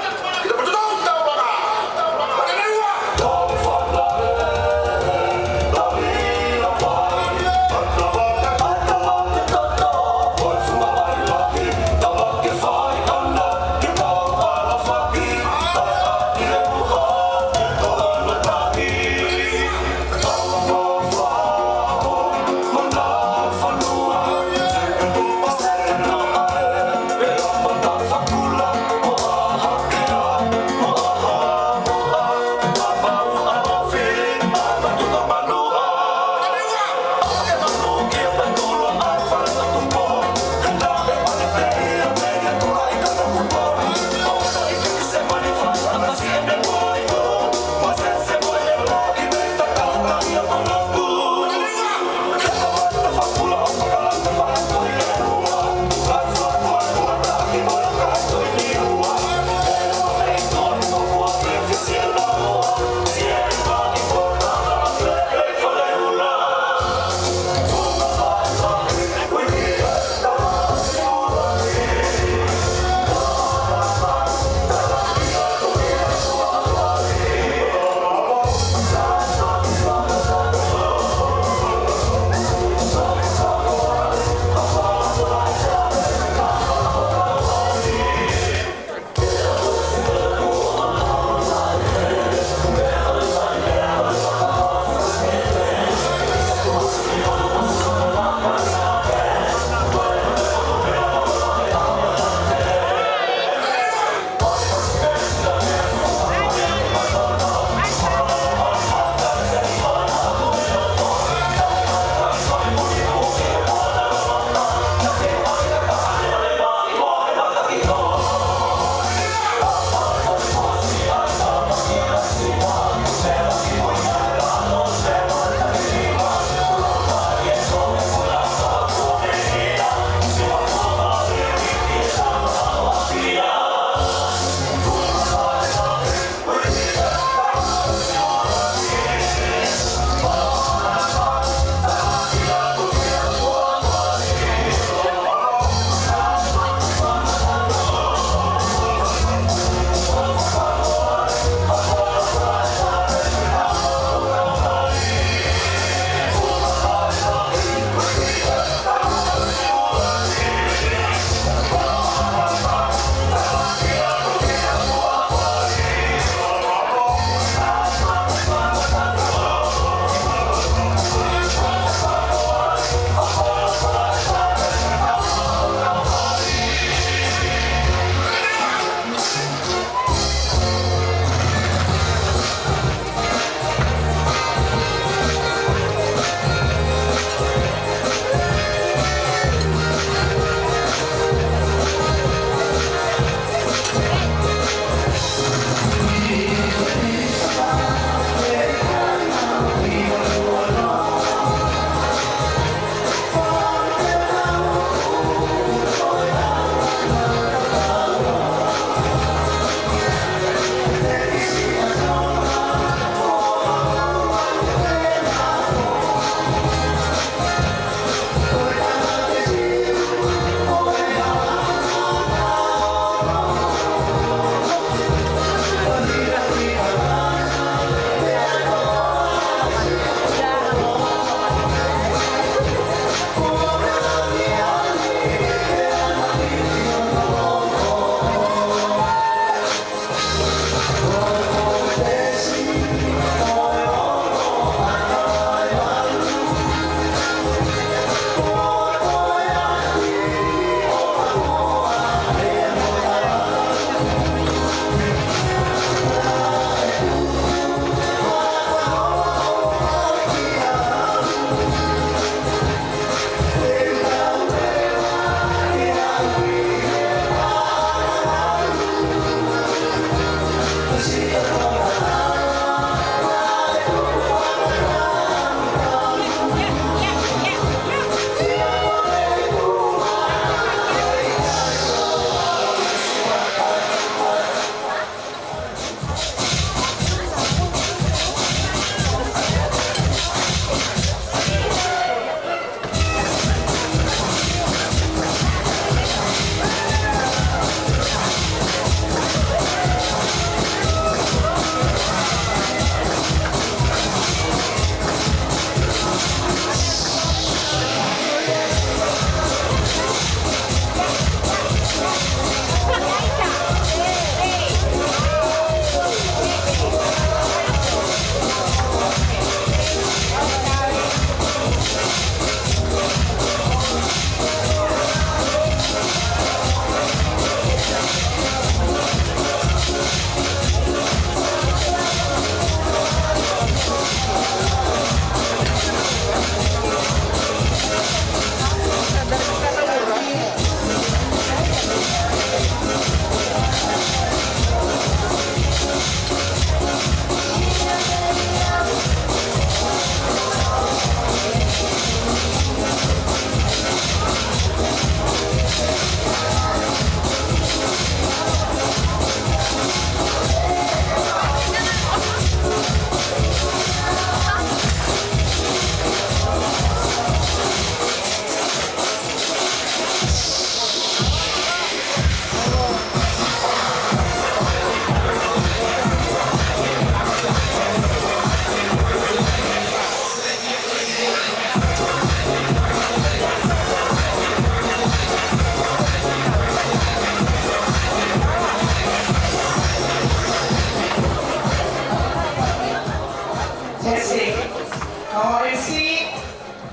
si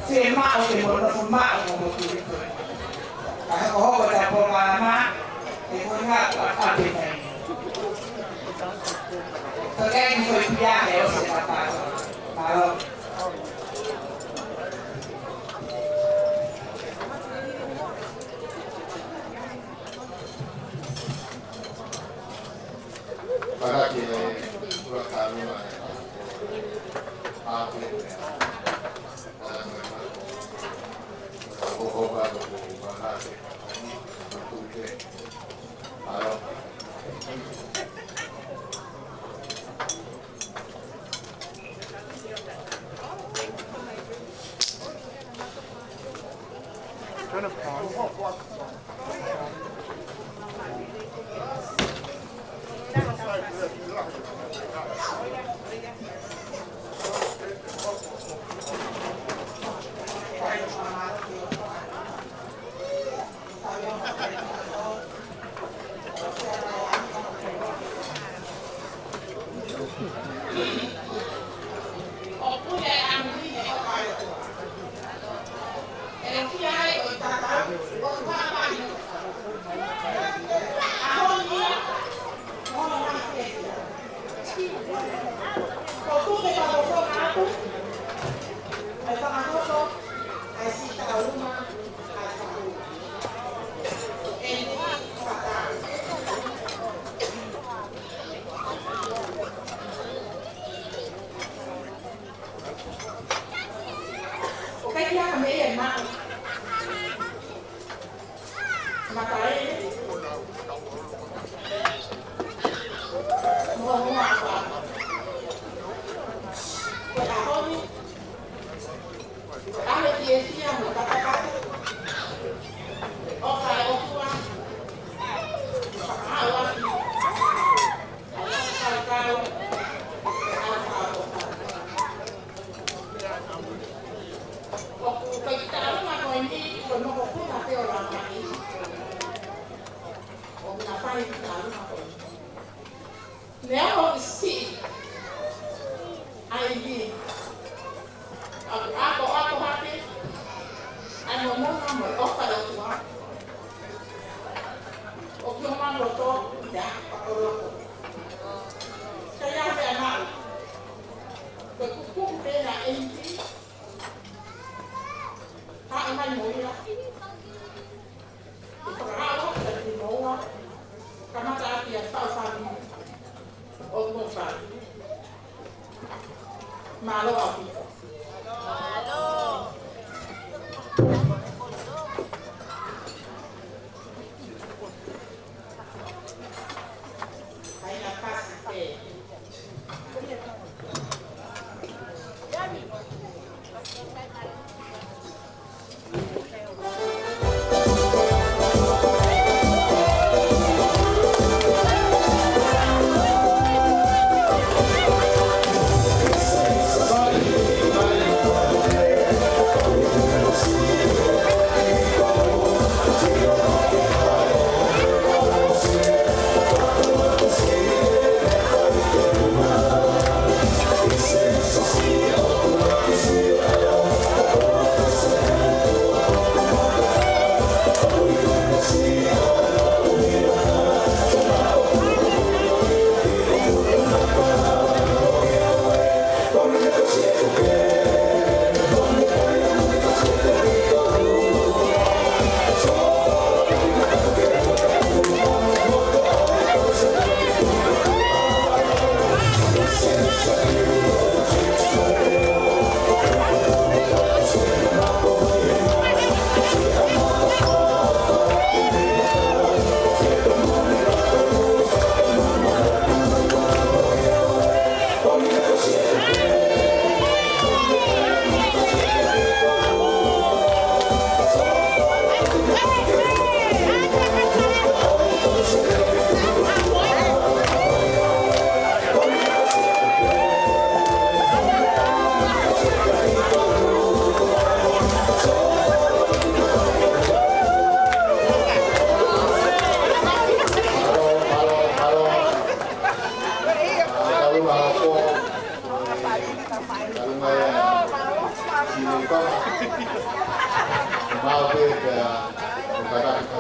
se ma o ke mo no ma o mo tu ka ko ho ta po ma e ko nga a te nei to ga ni foi piare o se ta ma lo para que la calma abre o para Now see, I did. Ako happy. Ano mo naman, offer it to her. Okay, man, to, ya, pakulo ko. Kaya may anak. Pagkukong pera, hindi. Kaiman mo yan. Ipagkakawak sa tinoa. Kamatati at sa-sabi mo. Huwag mo sa malo ako. Malo! Ay, nakasite. Bye. ni ko. Mau ke kadang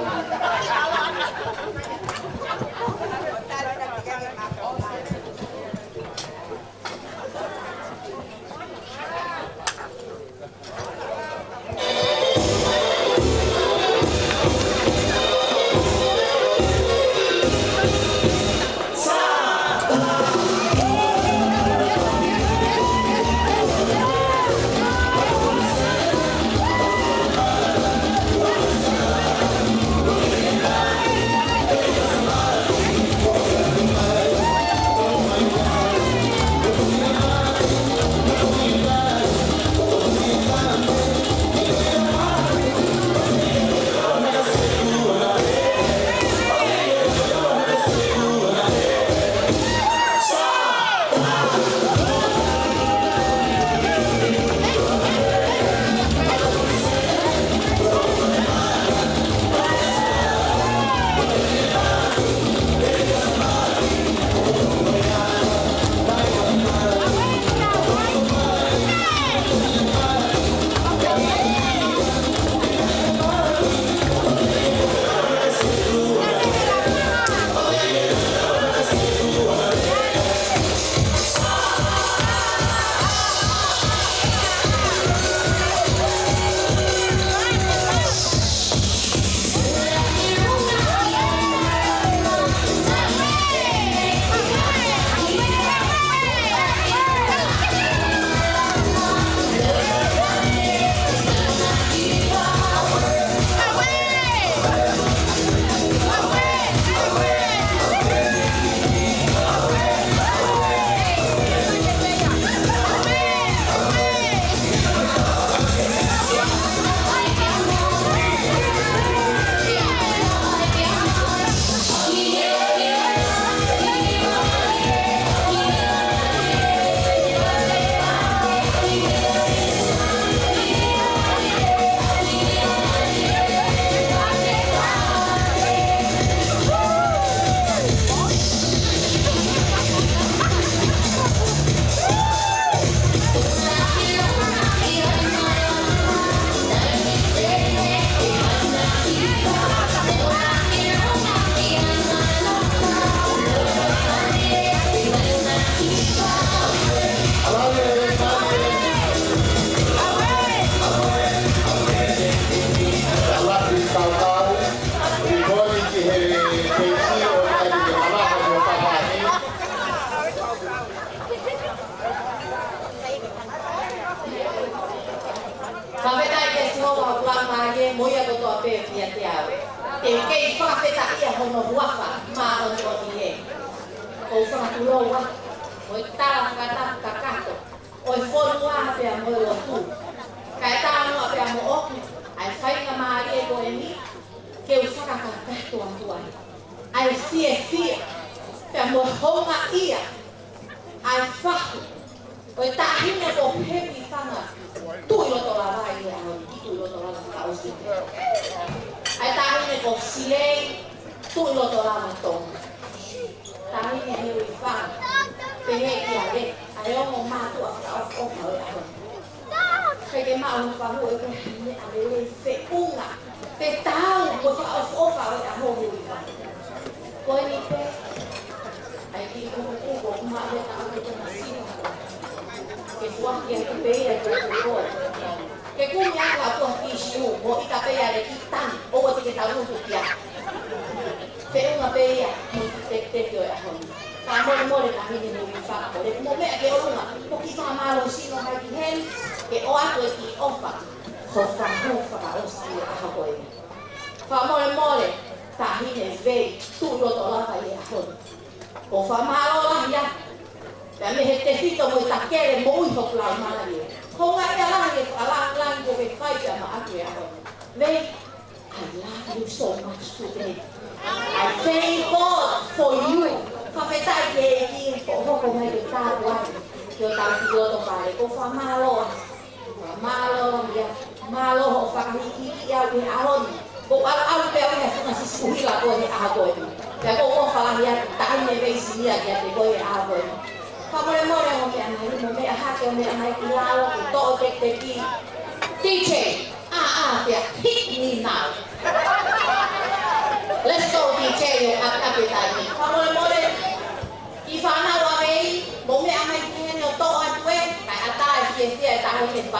Kamu le more mo me ana mo me aha ke me ana ki lalo ki to te ki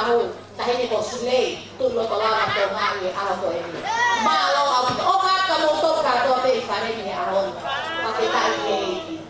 ahu tahini ko sulei tulo ko lama ko ngai aho ko ini malo au o ka ka mo to ka to be fare ni aho pati ta ini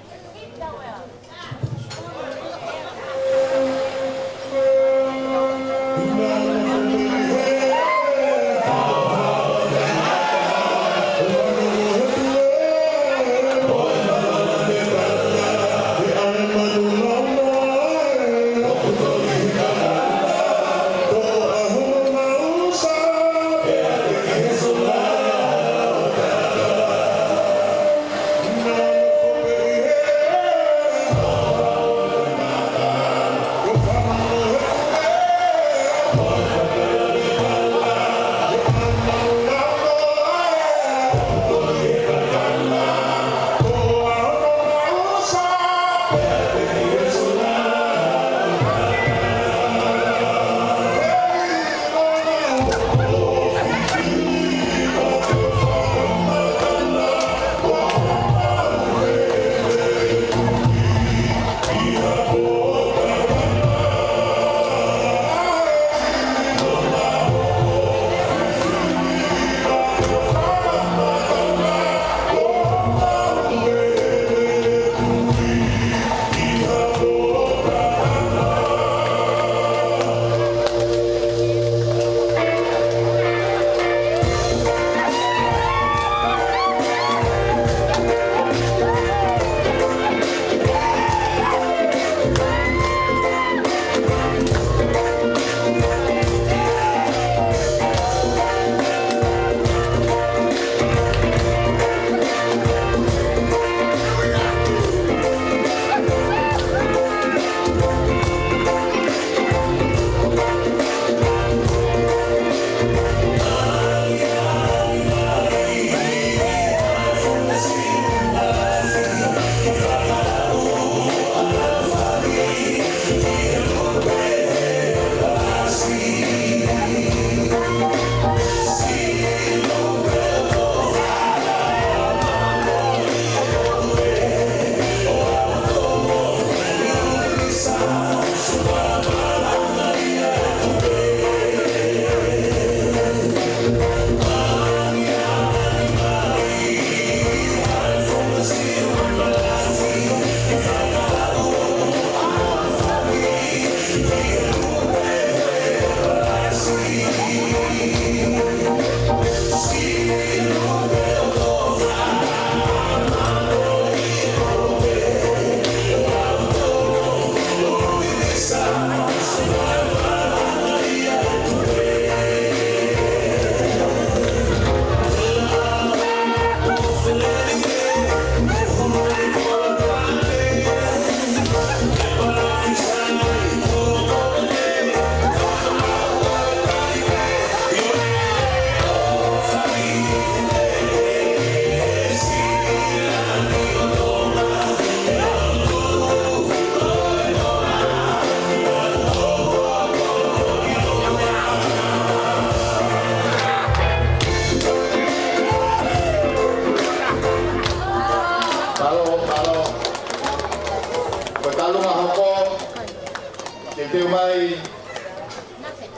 Teu mai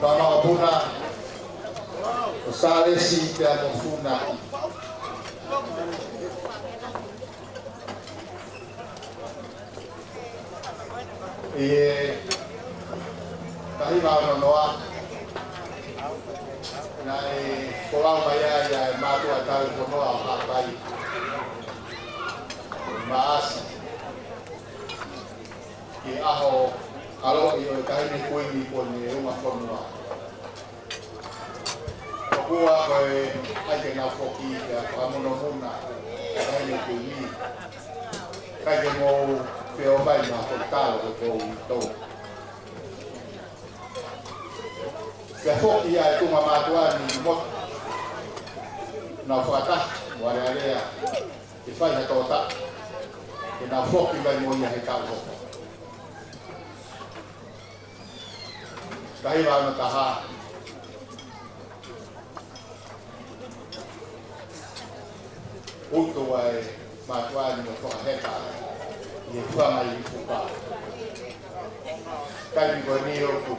Tama Abuna Salesi Pia Mofuna Kahi Mauna Noa Nai Kolau Maya Ya Matu Atau Konoa Hakai Maas Ki Aho Alo iyo kahit ni kuy ni po ni rumah konwa. Kuwa kay ay na foki ya kamu muna kahit ni kuy ni. Kahit mo pero bay na hotel ko ito. Kaya foki ya itu mamatuan ni mot na fata wala ya. Ifanya tota. Ina foki bay mo ya hekabo. Kahit ba taha untuk ay matuan mo ko heka ni tuwa mai fupa kami ko niyo ko